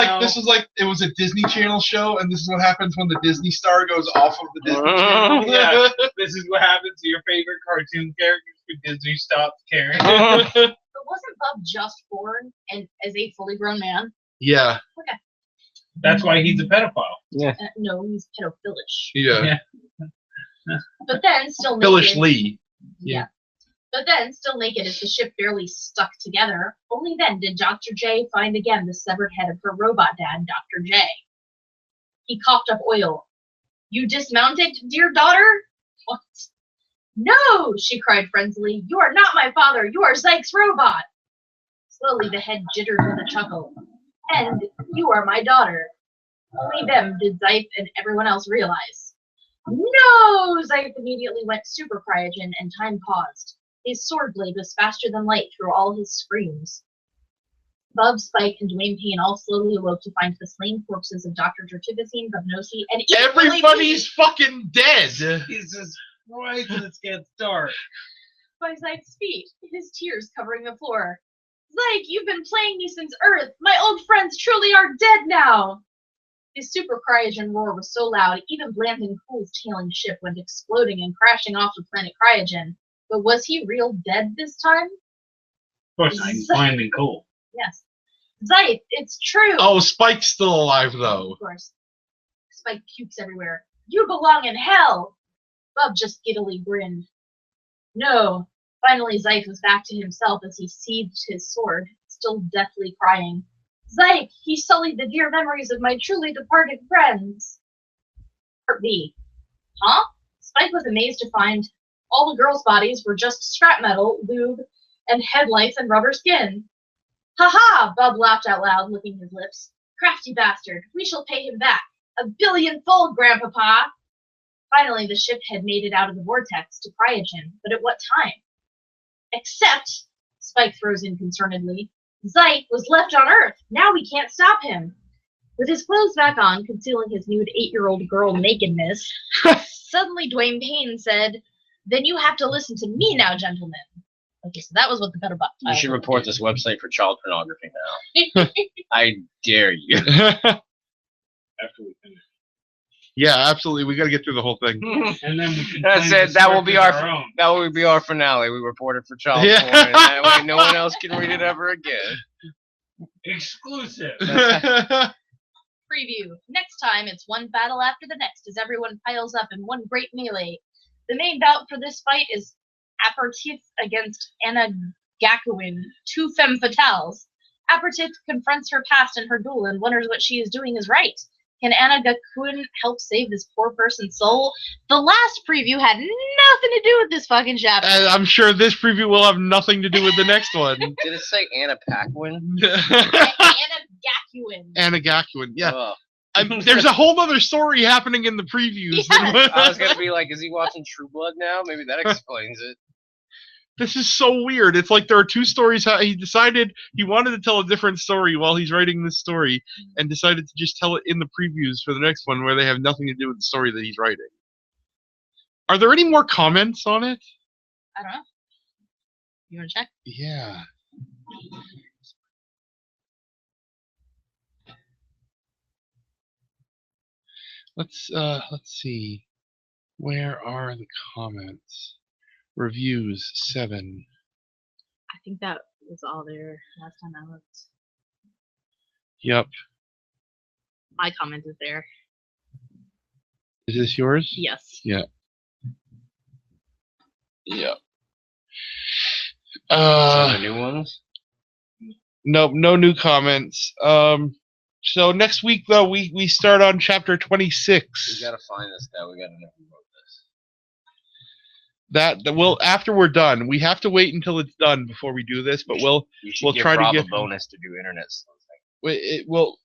like it was a Disney Channel show, and this is what happens when the Disney star goes off of the Disney Channel. Yeah. This is what happens to your favorite cartoon characters when Disney stops caring. But wasn't Bub just born and as a fully grown man? Yeah. That's why he's a pedophile. No, he's pedophilish. Yeah. But then, still Phyllis naked. Lee. Yeah. But then, still naked as the ship barely stuck together, only then did Dr. J find again the severed head of her robot dad, Dr. J. He coughed up oil. You dismounted, dear daughter? What? No, she cried frenziedly. You are not my father. You are Zyke's robot. Slowly the head jittered with a chuckle. And you are my daughter. Only them did Zyke and everyone else realize. No! Zyke immediately went super cryogen and time paused. His sword blade was faster than light through all his screams. Bub, Spike, and Dwayne Payne all slowly awoke to find the slain corpses of Dr. Tertivicine, Bubnosi, and even Willie Everybody's P. fucking dead. Jesus Christ, this gets dark. by Zyke's feet, his tears covering the floor. Zyke, you've been playing me since Earth. My old friends truly are dead now. His super cryogen roar was so loud, even Blandon Cool's tailing ship went exploding and crashing off the planet Cryogen. But was he real dead this time? Of course, I'm finally cool. Yes. Zyke, it's true. Oh, Spike's still alive though. Of course. Spike pukes everywhere. You belong in hell! Bub just giddily grinned. No. Finally, Zyke was back to himself as he seethed his sword, still deathly crying. Zyke, he sullied the dear memories of my truly departed friends. Part B. Huh? Spike was amazed to find all the girls' bodies were just scrap metal, lube, and headlights and rubber skin. Ha-ha! Bub laughed out loud, licking his lips. Crafty bastard. We shall pay him back. 1 billion-fold, Grandpapa! Finally, the ship had made it out of the vortex to Cryogen, but at what time? Except, Spike throws in concernedly, Zyke was left on Earth. Now we can't stop him. With his clothes back on, concealing his nude 8-year-old girl nakedness, suddenly Dwayne Payne said, then you have to listen to me now, gentlemen. Okay, so that was what the better button. You should report this website for child pornography now. I dare you. After we finish. Yeah, absolutely. We got to get through the whole thing. And then we can That's plan it. the That will script be of our own. that will be our finale. We reported for child Yeah. porn, and that way no one else can read it ever again. Exclusive. Preview. Next time, it's one battle after the next as everyone piles up in one great melee. The main bout for this fight is Aperitif against Anna Gakuin, 2 femme fatales. Aperitif confronts her past and her duel and wonders what she is doing is right. Can Anna Gakuin help save this poor person's soul? The last preview had nothing to do with this fucking chapter. And I'm sure this preview will have nothing to do with the next one. Did it say Anna Paquin? Anna Gakuin. Anna Gakuin. Yeah. Ugh. There's a whole other story happening in the previews. Yes. I was gonna be like, is he watching True Blood now? Maybe that explains it. This is so weird. It's like there are two stories. He decided he wanted to tell a different story while he's writing this story, and decided to just tell it in the previews for the next one, where they have nothing to do with the story that he's writing. Are there any more comments on it? I don't know. You want to check? Yeah. Let's see. Where are the comments? Reviews 7. I think that was all there last time I looked. Yep. My comment is there. Is this yours? Yes. Yeah. Yeah. Some of the new ones. Nope, no new comments. So next week though, we start on chapter 26. We gotta find this guy. We gotta know who wrote this. That will after we're done. We have to wait until it's done before we do this, but we'll give try to Rob get a bonus to do internet stuff. it will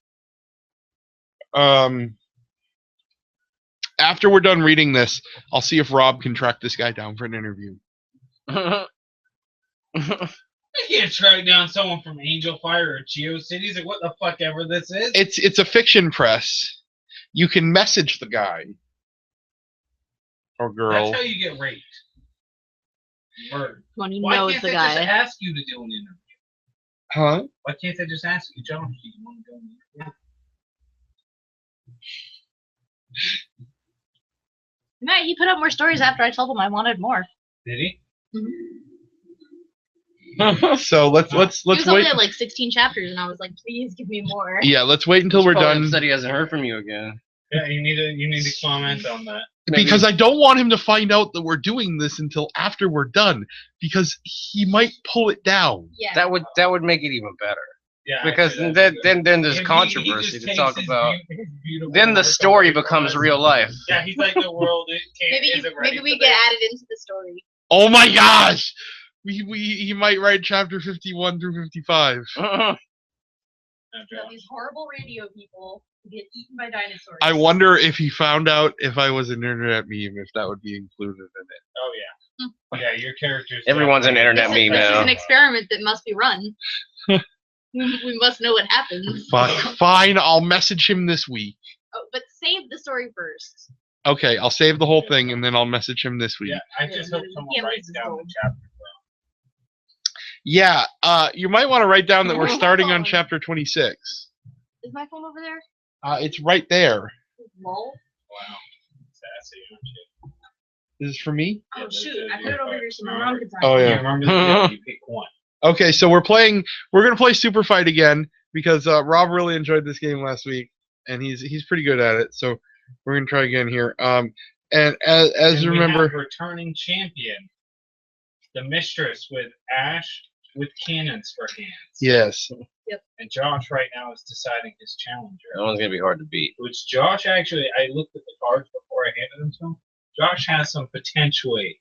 after we're done reading this, I'll see if Rob can track this guy down for an interview. I can't track down someone from Angel Fire or GeoCities or what the fuck ever this is. It's a fiction press. You can message the guy or girl. That's how you get raped. Murdered. When you Why know can't it's the they guy. just ask you to do an interview? Huh? Why can't they just ask you, John, do you want to go in there? Matt, he put up more stories after I told him I wanted more. Did he? So let's He was only wait. at like 16 chapters, and I was like, please give me more. Yeah, let's wait until we're done. Said he hasn't heard from you again. Yeah, you need to comment on that. Because I don't want him to find out that we're doing this until after we're done, because he might pull it down. Yeah. That would make it even better. Yeah, Because actually, then there's He controversy just to takes talk his about. his beautiful Then the work story away from becomes us. real life. Yeah, he's like the world isn't ready Maybe we for get this. added into the story. Oh my gosh! He might write chapter 51 through 55. After all. These horrible radio people who get eaten by dinosaurs. I wonder if he found out if I was an internet meme, if that would be included in it. Oh yeah. Yeah, your characters. Everyone's an internet meme This is now. an experiment that must be run. we must know what happens. Fine, I'll message him this week. Oh, but save the story first. Okay, I'll save the whole thing and then I'll message him this week. Yeah, I just hope someone Yeah, writes this is down gold. the chapter. Yeah, you might want to write down that we're starting on chapter 26. Is my phone over there? It's right there. Lol. Wow. Sassy, aren't you? Is this for me? Oh Yeah, shoot! that's I put it over here so my mom can find Oh, it. yeah. You remember this? You pick one. Okay, so we're gonna play Superfight again because Rob really enjoyed this game last week and he's pretty good at it. So we're gonna try again here. And as And you we remember, have returning champion, the Mistress with Ash with cannons for hands. yes, And Josh right now is deciding his challenger. That one's gonna be hard to beat. Which Josh actually, I looked at the cards before I handed them to him. Josh has some potentially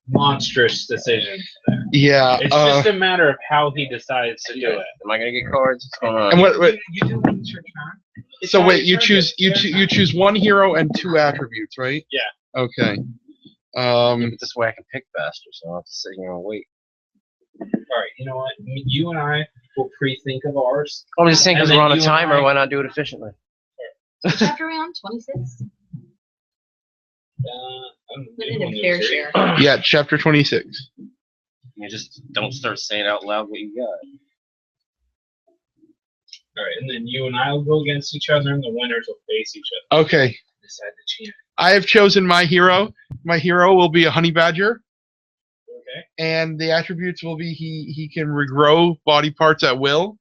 monstrous decisions there. yeah. It's just a matter of how he decides to do Okay. it. Am I gonna get cards? What's going on? and what? You do it, it's your turn. It's So not wait, your you turn, choose it's their turn. one hero and 2 attributes, right? Yeah. Okay. But this way I can pick faster, so I don't have to sit here and wait. All right, you know what? You and I will pre-think of ours. I'm just saying because And we're then on a you and timer. I- Why not do it efficiently? What chapter are we on? 26? We need a fair share. Yeah, chapter 26. You just don't start saying out loud what you got. All right, and then you and I will go against each other, and the winners will face each other. Okay. Decide the champion. I have chosen my hero. My hero will be a honey badger, Okay. and the attributes will be he can regrow body parts at will,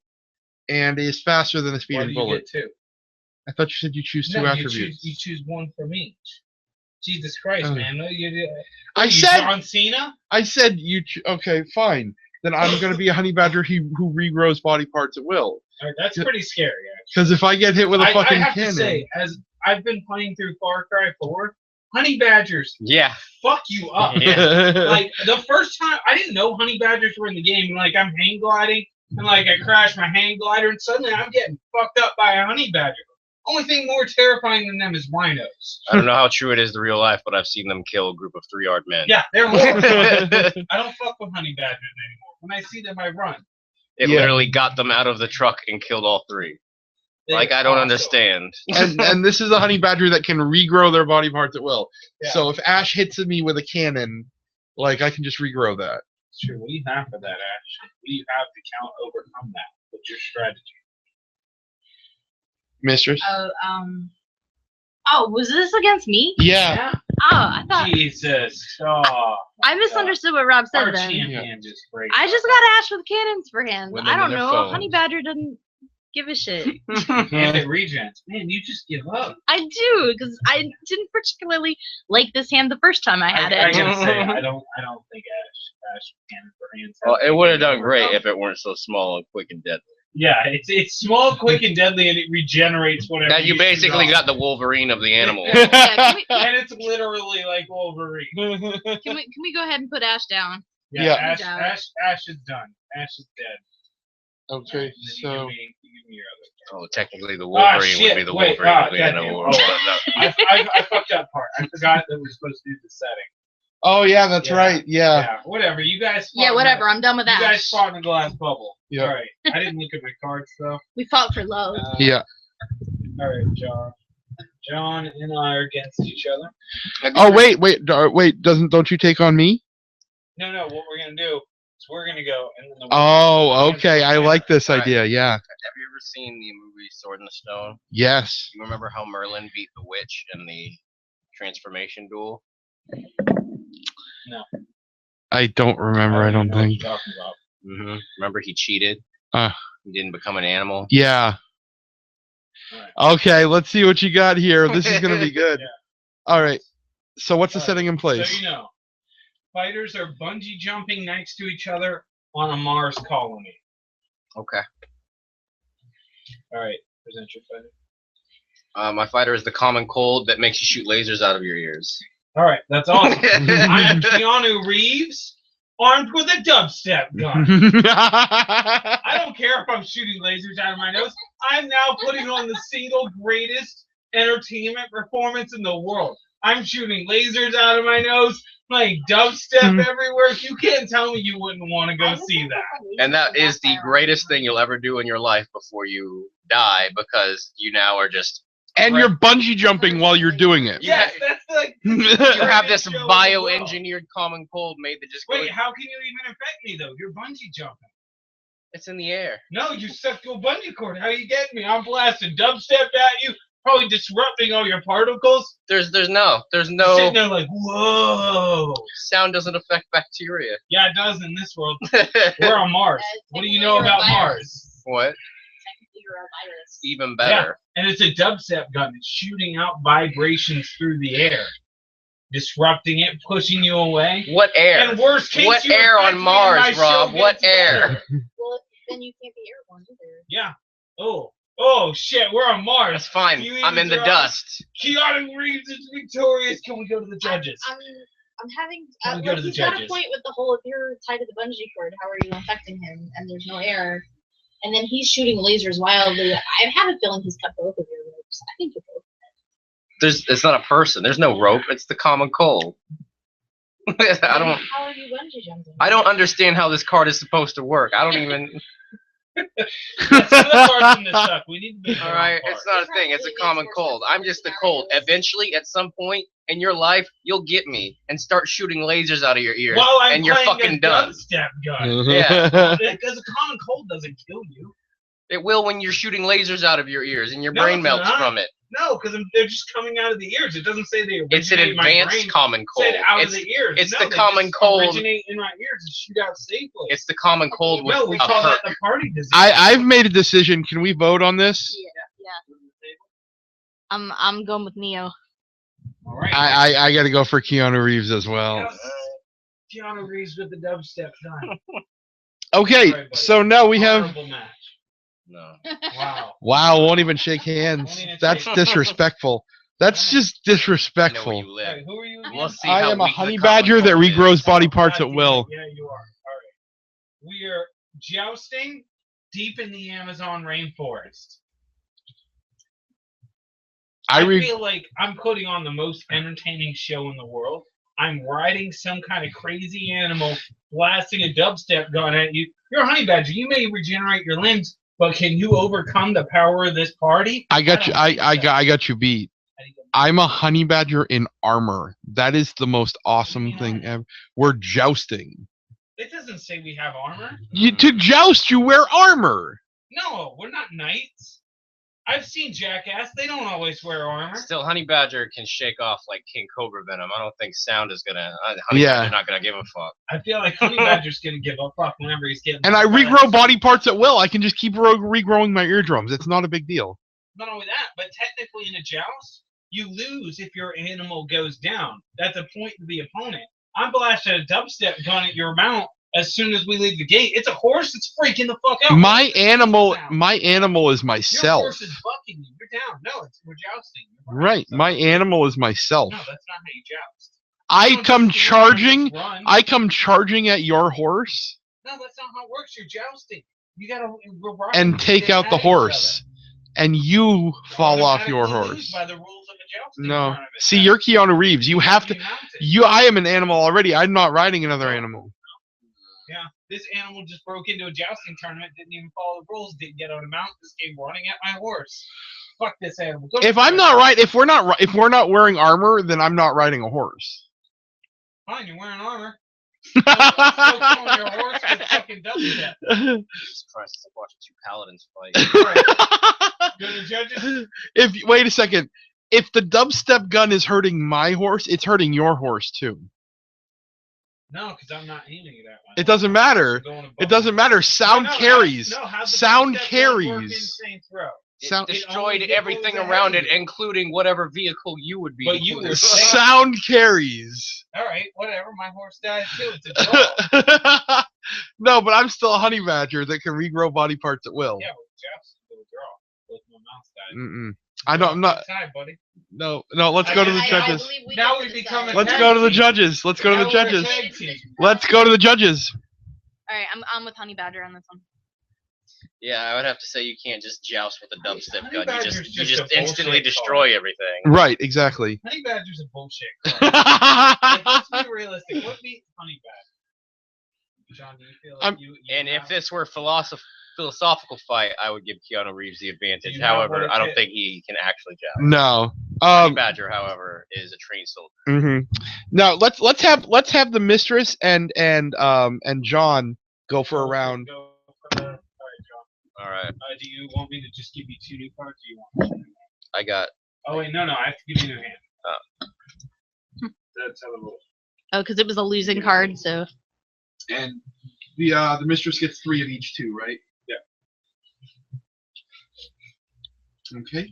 and is faster than a Why do speeding you bullet. get two? I thought you said you choose 2 No, attributes. You choose one from each. Jesus Christ, Oh. man! No, I you said John Cena. okay, fine. Then I'm gonna be a honey badger who regrows body parts at will. All right, that's Yeah. pretty scary. Actually. Because if I get hit with a I fucking have cannon, to say, as I've been playing through Far Cry 4, honey badgers Yeah. fuck you up. Like the first time, I didn't know honey badgers were in the game. And like I'm hang gliding, and like I crash my hang glider, and suddenly I'm getting fucked up by a honey badger. Only thing more terrifying than them is rhinos. I don't know how true it is to real life, but I've seen them kill a group of 3-yard men. Yeah, they're horrifying. I don't fuck with honey badgers anymore. When I see them, I run. It literally got them out of the truck and killed all 3. Like, I don't understand. And this is a honey badger that can regrow their body parts at will. Yeah. So if Ash hits me with a cannon, like, I can just regrow that. Sure, what do you have for that, Ash? What do you have to overcome that? What's your strategy? Mistress? Oh, was this against me? Yeah. Oh, I thought Jesus. Oh, I misunderstood what Rob our said then. champion just breaks. I just got Ash with cannons for hands. Women I don't and their know. phones. Honey Badger doesn't give a shit. And it regens. Man, you just give up. I do, because I didn't particularly like this hand the first time I had I it. gotta say, I don't think Ash can for hands. Well, it would have done great if it weren't so small and quick and deadly. Yeah, it's small, quick, and deadly, and it regenerates whatever. Now you shoot basically off. got the Wolverine of the animal. Yeah, And it's literally like Wolverine. can we go ahead and put Ash down? Yeah. Ash, Good job. Ash is done. Ash is dead. Okay, And then so... you give me your other. Oh, technically the Wolverine would be the Wait, Wolverine of the goddamn. animal. Oh, I fucked that part. I forgot that we're supposed to do the setting. Oh, yeah, that's Yeah. right. Yeah. Yeah, whatever. You guys. Yeah, whatever. I'm done with You guys Ash. fought in a glass bubble. Yeah. All right. I didn't look at my cards though. We fought for love. Yeah. All right, John. John and I are against each other. Oh, wait. Don't you take on me? No. What we're gonna do is we're gonna go and then the. Oh, okay. I like this All right. idea. Yeah. Have you ever seen the movie Sword in the Stone? Yes. You remember how Merlin beat the witch in the transformation duel? No. I don't remember, I don't know what think. you're talking about. Mm-hmm. Remember he cheated? Uh. He didn't become an animal? Yeah. All right. Okay, let's see what you got here. This is going to be good. Yeah. All right. So what's the All right. setting in place? So you know, fighters are bungee jumping next to each other on a Mars colony. Okay. All right, present your fighter. My fighter is the common cold that makes you shoot lasers out of your ears. All right, that's awesome. I'm Keanu Reeves, armed with a dubstep gun. I don't care if I'm shooting lasers out of my nose. I'm now putting on the single greatest entertainment performance in the world. I'm shooting lasers out of my nose, playing dubstep everywhere. You can't tell me you wouldn't want to go see that. And that is the greatest thing you'll ever do in your life before you die, because you now are just... And you're bungee jumping while you're doing it. Yes, that's like... You have this Show in the world. bioengineered common cold made to just go... Wait, how can you even affect me, though? You're bungee jumping. It's in the air. No, you stuck to a bungee cord. How you getting me? I'm blasting dubstep at you, probably disrupting all your particles. There's Sitting no there like, whoa. sound doesn't affect bacteria. Yeah, it does in this world. We're on Mars. What do you know about Mars? What? Technically, you're a virus. Even better. And it's a dubstep gun. It's shooting out vibrations through the air, disrupting it, pushing you away. What air? And worst case, What you air affect on me and my Mars, show Rob? What gets air? better. Well, then you can't be airborne either. Yeah. Oh shit, we're on Mars. That's fine. You I'm in the either dust. Keanu Reeves is victorious. Can we go to the judges? I'm having. Can we go to the he's got a judges? point with the whole. If you're tied to the bungee cord, how are you affecting him? And there's no air. And then he's shooting lasers wildly. I have a feeling he's cut both of your ropes. I think you're both. It's not a person. There's no rope. It's the common cold. How are you bungee jumping? I don't understand how this card is supposed to work. I don't even. That's the parts in this suck. We need to be All right, it's not a thing. It's a common cold. I'm just the cold. Eventually, at some point in your life, you'll get me and start shooting lasers out of your ears, While I'm and you're playing fucking a done. dubstep gun. Yeah. Because a common cold doesn't kill you. It will when you're shooting lasers out of your ears and your No, brain it's melts not. from it. No, because they're just coming out of the ears. It doesn't say they originate It's an in my advanced brain. common It cold. said out It's of the ears. it's No, the they common just cold. Originate in my ears and shoot out safely. It's the common cold with No, we a call that perk. the party disease. I've made a decision. Can we vote on this? I'm going with Neo. All right. I got to go for Keanu Reeves as well. Yes. Keanu Reeves with the dubstep gun. Okay, All right, buddy. so now we have... Horrible match. No. Wow. Wow, won't even shake hands. Won't even That's shake- disrespectful. That's just I know where disrespectful. you All live. right, who are you again? We'll see I how am a weak the honey common badger that cold is. regrows body parts God at damn will. it. Yeah, you are. All right. We are jousting deep in the Amazon rainforest. I feel like I'm putting on the most entertaining show in the world. I'm riding some kind of crazy animal, blasting a dubstep gun at you. You're a honey badger. You may regenerate your limbs, but can you overcome the power of this party? I got you. I got you beat. I'm a honey badger in armor. That is the most awesome thing ever. We're jousting. It doesn't say we have armor. To joust, you wear armor. No, we're not knights. I've seen Jackass. They don't always wear armor. Still, Honey Badger can shake off like King Cobra venom. I don't think Sound is gonna. Honey Badger's not gonna give a fuck. I feel like Honey Badger's gonna give a fuck whenever he's getting. And I regrow body parts at will. I can just keep regrowing my eardrums. It's not a big deal. Not only that, but technically in a joust, you lose if your animal goes down. That's a point to the opponent. I'm blasting a dubstep gun at your mount as soon as we leave the gate. It's a horse that's freaking the fuck out. My animal is myself. Your horse is bucking you. You're down. No, we're jousting. Right. My animal is myself. No, that's not how you joust. I come charging. I come charging at your horse. No, that's not how it works. You're jousting. You gotta and take out the horse, and you fall off your horse. By the rules of a jousting no, tournament. see, you're Keanu Reeves. You have to. I am an animal already. I'm not riding another animal. Yeah, this animal just broke into a jousting tournament. Didn't even follow the rules. Didn't get on a mount. Just came running at my horse. Fuck this animal. If I'm not right, if we're not wearing armor, then I'm not riding a horse. Fine, you're wearing armor. Still calling your horse with fucking dubstep. Jesus Christ, it's like watching two paladins fight. Go to the judges. Wait a second. If the dubstep gun is hurting my horse, it's hurting your horse too. No, because I'm not aiming it at my It doesn't matter. It doesn't matter. Sound carries. Sound carries. It destroyed everything around it, including whatever vehicle you would be. But you were sound carries. All right, whatever. My horse dies too. It's a draw. No, but I'm still a honey badger that can regrow body parts at will. Yeah, but Jeff's still a draw. Both my mounts died. I'm not. Time, buddy. No. Let's go to the judges. Now we become. Let's go to the judges. Let's go to the judges. Let's go to the judges. All right, I'm with Honey Badger on this one. Yeah, I would have to say you can't just joust with a dubstep gun. You just instantly destroy everything. Right, exactly. Honey Badger's a bullshit card. Let's be realistic. What beats Honey Badger? John, do you feel like and if this were philosophical fight, I would give Keanu Reeves the advantage. However, I don't think he can actually joust. No. Honey Badger, however, is a trained soldier. Now let's have the Mistress and John go for a round. All right. Do you want me to just give you 2 new cards? Or you want? I got. Oh wait, no, I have to give you a new hand. That's how the rules. Oh, because it was a losing card, so. And the Mistress gets 3 of each too, right? Yeah. Okay.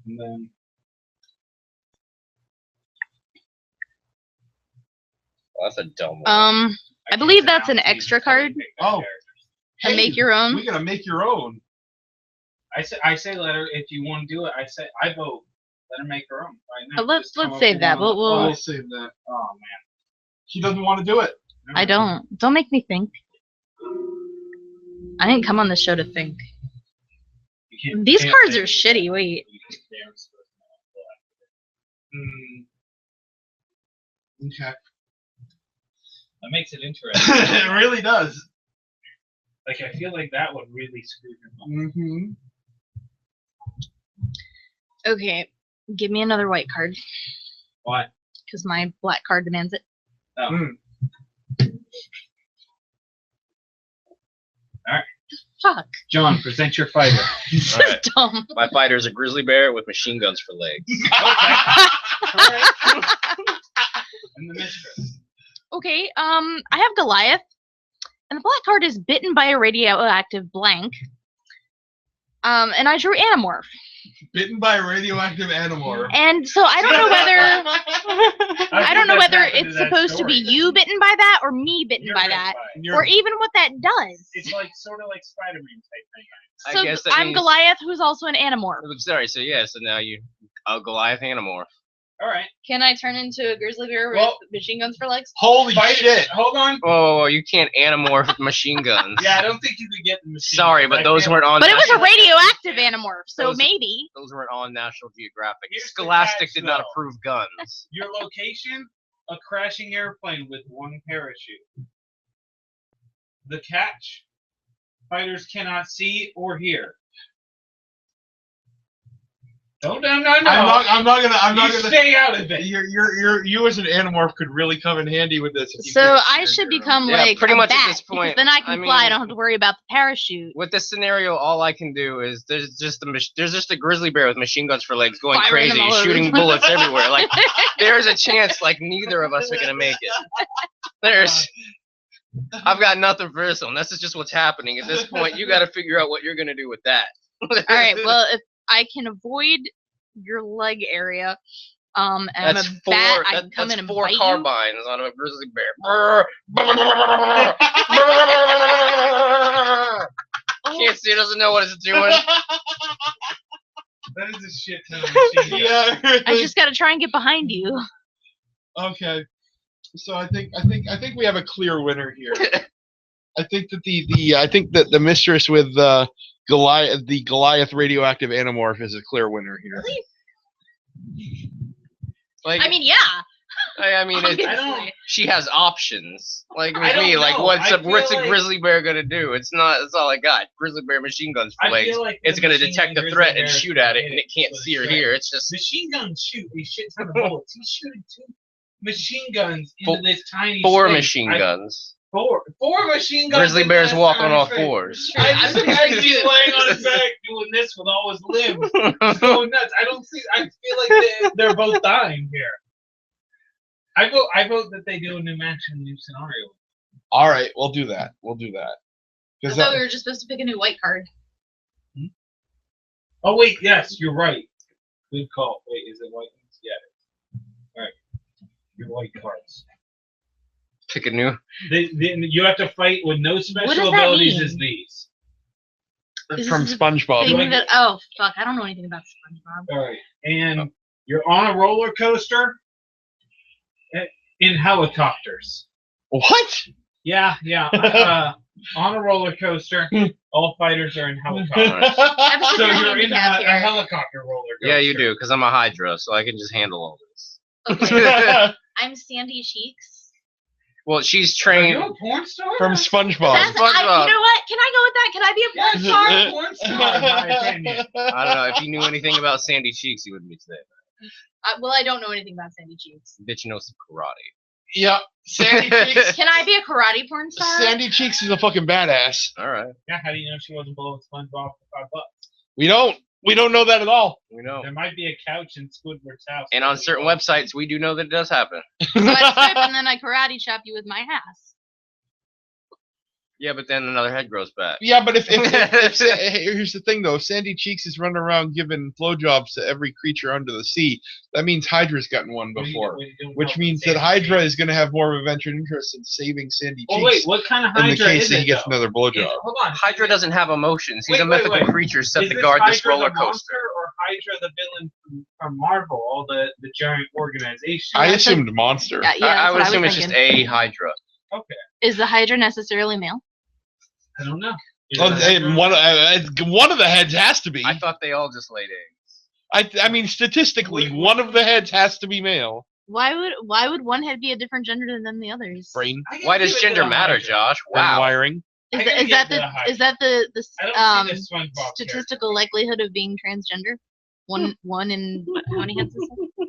And then. Well, that's a dumb one. I believe that's an extra card. Oh. And make your own. We gotta make your own. I say let her, if you want to do it. I vote. Let her make her own right now. Let's save that. We'll save that. Oh man. She doesn't want to do it. I don't. Don't make me think. I didn't come on this show to think. These cards are shitty. Wait. Okay. That makes it interesting. It really does. Like, I feel like that would really screw him up. Okay. Give me another white card. Why? Because my black card demands it. Oh. Alright. Fuck. John, present your fighter. This All right. is dumb. My fighter is a grizzly bear with machine guns for legs. And the Mistress. Okay, I have Goliath. And the black card is bitten by a radioactive blank. And I drew Animorph. Bitten by a radioactive Animorph. And so I don't know whether it's supposed to be you bitten by that or me bitten by that. Or even what that does. It's like sort of like Spider-Man type thing. So I guess that I'm means... Goliath, who's also an Animorph. Sorry, so yeah, so now you Goliath Animorph. All right. Can I turn into a grizzly bear Well- with machine guns for legs? Holy Fight shit! it. Hold on. Oh, you can't animorph with machine guns. Yeah, I don't think you could get the machine. Sorry, guns. but those weren't on. But it was a National- radioactive animorph, so Those- maybe. Those weren't on National Geographic. Here's the Scholastic catch, did not though. approve guns. Your location: a crashing airplane with one parachute. The catch: fighters cannot see or hear. No. I'm not gonna. Stay out of it. You as an Animorph could really come in handy with this. If you So could- I should become Yeah, like pretty a much at bat, this point, because then I can I fly. I mean- don't have to worry about the parachute. With this scenario, all I can do is there's just a grizzly bear with machine guns for legs going Firing them crazy, all over shooting the- bullets everywhere. Like there's a chance like neither of us are gonna make it. I've got nothing for this one. This is just what's happening at this point. You got to figure out what you're gonna do with that. All right. Well, if I can avoid your leg area, and That's I'm a bat, I can that's come in and 4 bite you. carbines on a grizzly bear. Can't see, doesn't know what it's doing. That is a shit ton of machine guns. Yeah. I just gotta try and get behind you. Okay. So I think we have a clear winner here. I think that the Mistress with the Goliath radioactive Animorph is a clear winner here. Like, I mean, yeah. I mean, Obviously. I don't. she has options. Like I with me, don't like know. what's I a what's feel a like- grizzly bear gonna do? It's not. That's all I got. Grizzly bear machine guns for I legs. feel like It's the gonna machine detect gun a grizzly threat and bear shoot at it, hit and it can't with a see or threat. hear. It's just Machine guns shoot a shit ton of bullets. He's shooting 2 machine guns into Four- this tiny 4 space. machine guns. Four machine guns. Grizzly in bears that walk on tiny all space. 4s. I just imagine he's laying on his back doing this with all his limbs. He's going nuts. I feel like they're both dying here. I vote that they do a new match in a new scenario. All right, we'll do that. I 'Cause thought we were just supposed to pick a new white card. Oh wait, yes, you're right. Good call. Wait, is it white ones? Yeah. All right. Your white cards. Pick a new. You have to fight with no does special that abilities mean? as these. This from is the SpongeBob. Thing that, oh, fuck. I don't know anything about SpongeBob. All right. And you're on a roller coaster in helicopters. What? Yeah. On a roller coaster, all fighters are in helicopters. I have a So super you're in handicap a here. helicopter roller coaster. Yeah, you do, because I'm a Hydra, so I can just handle all this. Okay. I'm Sandy Cheeks. Well, she's Are you trained. a porn star? From SpongeBob. That's, SpongeBob. you know what? Can I go with that? Can I be a porn Yeah, star? she's a porn star, in my opinion. I don't know. If you knew anything about Sandy Cheeks, you wouldn't be today. Well, I don't know anything about Sandy Cheeks. Bitch knows some karate. Yeah, Sandy Cheeks. Can I be a karate porn star? Sandy Cheeks is a fucking badass. All right, Yeah, how do you know she wasn't blowing SpongeBob for $5? We don't know that at all. we know. There might be a couch in Squidward's house. And on certain websites, we do know that it does happen. So I strip and then I karate chop you with my ass. Yeah, but then another head grows back. Yeah, but if here's the thing though, if Sandy Cheeks is running around giving blowjobs to every creature under the sea, that means Hydra's gotten one before, which means that Hydra is going to have more of a ventured interest in saving Sandy Cheeks Oh wait, what kind of in Hydra the case is that it? he gets though? another blowjob. Hold on. Hydra doesn't have emotions. He's a Wait, mythical wait. creature set Is to this guard this Hydra roller the coaster. monster or Hydra the villain from Marvel, all the giant organization? I that's like- assumed monster. Yeah, I that's would what assume was it's just thinking. a Hydra. Okay, Is the Hydra necessarily male? I don't know. Is Oh, it hey, Hydra? one of the heads has to be. I thought they all just laid eggs. I mean, statistically, one of the heads has to be male. Why would one head be a different gender than the others? Brain, I gotta Why give does it to gender the matter, Hydra. Josh? brain Wow. wiring. Is, I that, gotta is give that it to the the Hydra. is that the I don't see the SpongeBob statistical likelihood of being transgender? One in how many heads is that?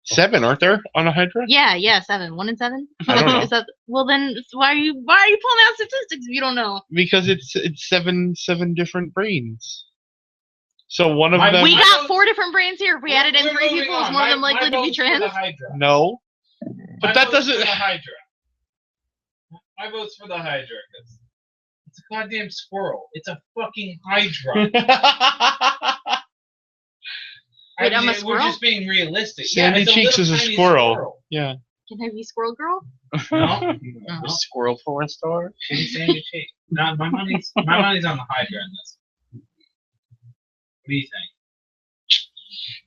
7, aren't there on a Hydra? Yeah, 7. 1 in 7. I don't know. Is that well? Then why are you pulling out statistics if you don't know? Because it's seven different brains. So one of My- them. We my got vote- 4 different brains here. If we added in We're 3 moving people, on. is one of them My likely to be vote's for trans? the Hydra. No, but My that vote's doesn't. For the Hydra. My vote's for the Hydra. 'Cause it's a goddamn squirrel. It's a fucking Hydra. Wait, I'm a We're squirrel? just being realistic. Sandy it's a Cheeks little is a tiny squirrel. Yeah. Can I be Squirrel Girl? No, A squirrel porn star? she's Sandy Cheeks. No, my money's on the Hydra in this. What do you think?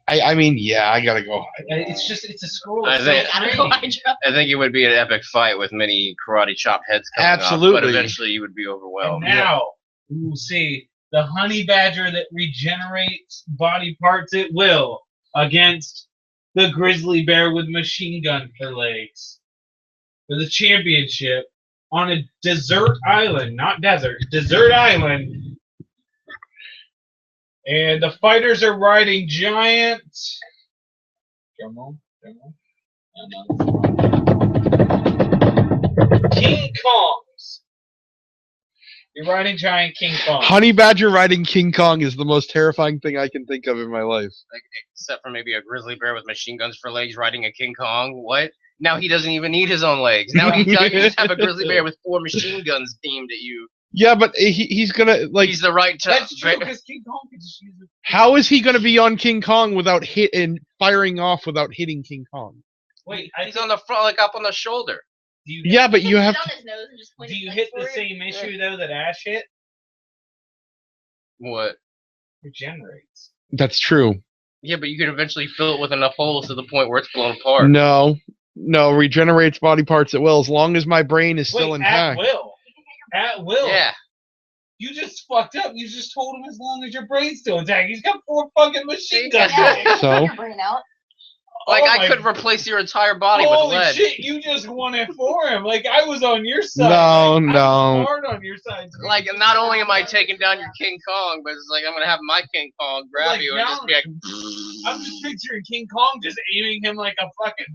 I mean, yeah, I gotta go. It's a scroll. I It's think- so Gotta pretty. go Hydra. I think it would be an epic fight with many karate chop heads coming up, but Absolutely. eventually you would be And overwhelmed. now we will see the honey badger that regenerates body parts at will against the grizzly bear with machine gun for legs for the championship on a desert island, not desert, desert island. And the fighters are riding giant. Drum roll, drum roll. King Kongs. You're riding giant King Kong. Honey Badger riding King Kong is the most terrifying thing I can think of in my life. Like, except for maybe a grizzly bear with machine guns for legs riding a King Kong. What? Now he doesn't even need his own legs. Now you just have a grizzly bear with 4 machine guns aimed at you. Yeah, but he's gonna like. He's the right That's true, because King Kong can just use it. How is he gonna be on King Kong without firing off without hitting King Kong? Wait, He's on the front, like up on the shoulder. do you, Yeah, but you have. Sit on his nose and just point do his you legs hit the forward. same issue, though, that Ash hit? What? Regenerates. That's true. Yeah, but you could eventually fill it with enough holes to the point where it's blown apart. No, regenerates body parts at will as long as my brain is still Wait, intact. at will. At will. Yeah. You just fucked up. You just told him as long as your brain's still intact. He's got 4 fucking machine guns. Yeah, So? your brain out. Like, Oh I my- could replace your entire body with Holy lead. shit, you just won it for him. Like, I was on your side. No, Like, I no. was hard on your side. Like, not only am I taking down your King Kong, but it's like I'm gonna have my King Kong grab Like, you and just be like, I'm just picturing King Kong just aiming him like a fucking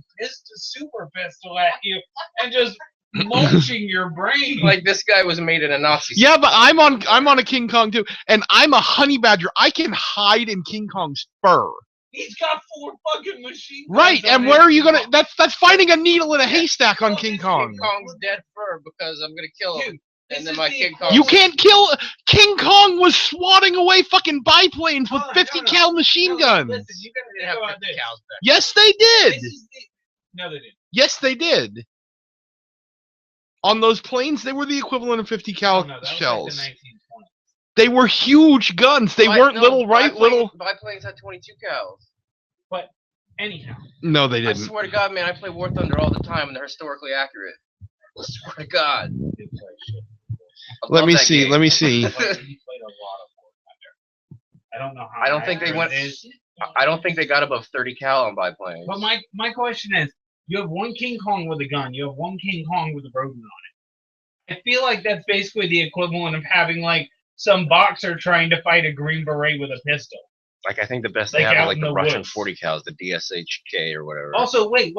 super pistol at you and just mulching your brain. like this guy was made in a Nazi. Yeah, but I'm on a King Kong too, and I'm a honey badger. I can hide in King Kong's fur. He's got 4 fucking machine guns. Right, on and him. where are you gonna? That's finding a needle in a haystack on King Kong. King Kong's dead fur because I'm gonna kill him. Dude, And this then is my the King Kong. You can't kill King Kong was swatting away fucking biplanes with No, no, 50 no. cal machine No, guns. Listen, you gotta They think have about 50 this. cows back. Yes, they did. This is the- No, they didn't. Yes, they did. On those planes, they were the equivalent of 50 cal No, that was shells. like the 1920s. They were huge guns. They weren't little, right? Little. Biplanes had 22 cows. Anyhow, No, they I didn't. swear to God, man, I play War Thunder all the time, and they're historically accurate. I swear to God. they play shit. I Let love me that see. game. Let me see. He played a lot of War Thunder. I don't know how. I don't think they accurate went- it is. I don't think they got above 30 cal on biplanes. But my question is, you have one King Kong with a gun. You have one King Kong with a broken on it. I feel like that's basically the equivalent of having like some boxer trying to fight a Green Beret with a pistol. Like, I think the best Like they have out are like in the the Russian woods. 40 cals, the DSHK or whatever. Also, wait.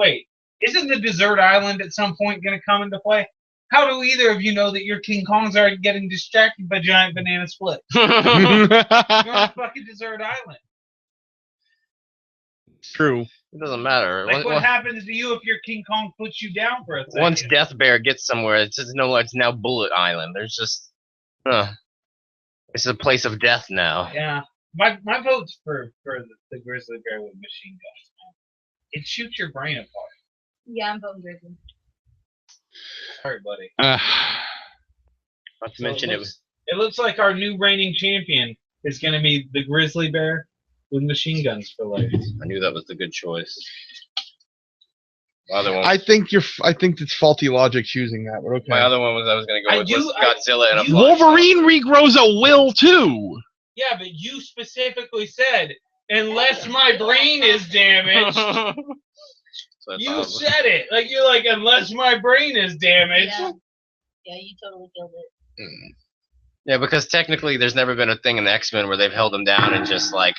Isn't the desert island at some point going to come into play? How do either of you know that your King Kongs are getting distracted by giant banana splits? You're on a fucking desert island. True. It doesn't matter. Like, what happens to you if your King Kong puts you down for a second? Once Death Bear gets somewhere, it's just it's now Bullet Island. There's just, it's a place of death now. Yeah. My vote's for the grizzly bear with machine guns, man. It shoots your brain apart. Yeah, I'm voting Grizzly. Sorry, buddy. Uh, Not to So mention it looks like our new reigning champion is going to be the grizzly bear with machine guns for legs. I knew that was the good choice. My other one, I think it's faulty logic choosing that, but okay. my other one was I was gonna go I with do- was Godzilla and a you- bunch. Wolverine regrows a will too. Yeah, but you specifically said, unless my brain is damaged. So I You thought- said it. Like, you're like, unless my brain is damaged. Yeah. Yeah, you totally killed it. Yeah, because technically, there's never been a thing in the X-Men where they've held him down and just like,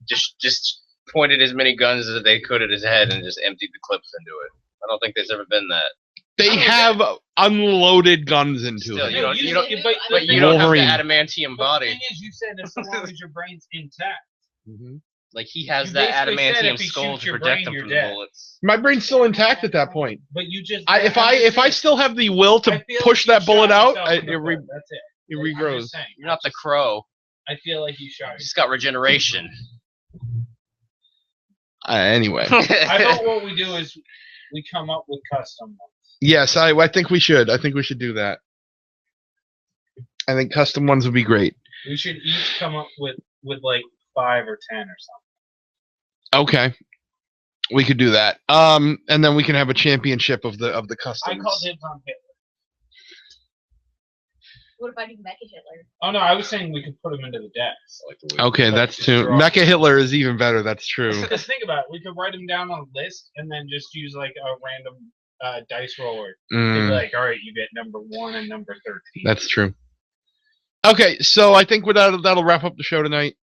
just pointed as many guns as they could at his head and just emptied the clips into it. I don't think there's ever been that. They have unloaded guns into Still, it. you don't, you don't, but but you don't have Wolverine. the adamantium But the body. thing is, you said as long as your brain's intact. Like he has You that basically said adamantium if he skull shoots to your protect brain, him you're from the dead. bullets. My brain's still intact at that point. But you just. If I still have the will I to feel push like you that bullet shot out, yourself in the it foot. That's it. I'm regrows. just saying. You're not the Crow. I feel like you shot You yourself. just got regeneration. Anyway, I thought what we do is we come up with custom ones. yes, I think we should. I think we should do that. I think custom ones would be great. We should each come up with like 5 or 10 or Okay. We could do that. And then we can have a championship of the I customs. called dibs on Hitler. What about you, Mecha Hitler? Oh no, I was saying we could put him into the decks. Okay, that's too. Mecha Hitler is even better. That's true. Because think about it, we could write him down on a list and then just use like a random dice roller. They'd be like, all right, you get number 1 and number 13. That's true. Okay, so I think with that'll wrap up the show tonight.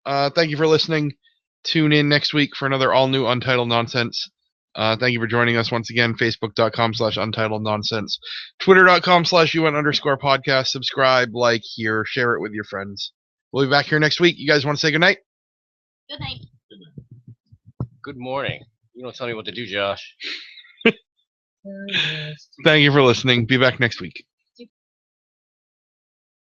Thank you for listening. Tune in next week for another all-new Untitled Nonsense. Thank you for joining us once again. Facebook.com/Untitled Nonsense. Twitter.com/UN_podcast. Subscribe, like, here, share it with your friends. We'll be back here next week. You guys want to say goodnight? Good night. Good morning. You don't tell me what to do, Josh. Thank you for listening. Be back next week.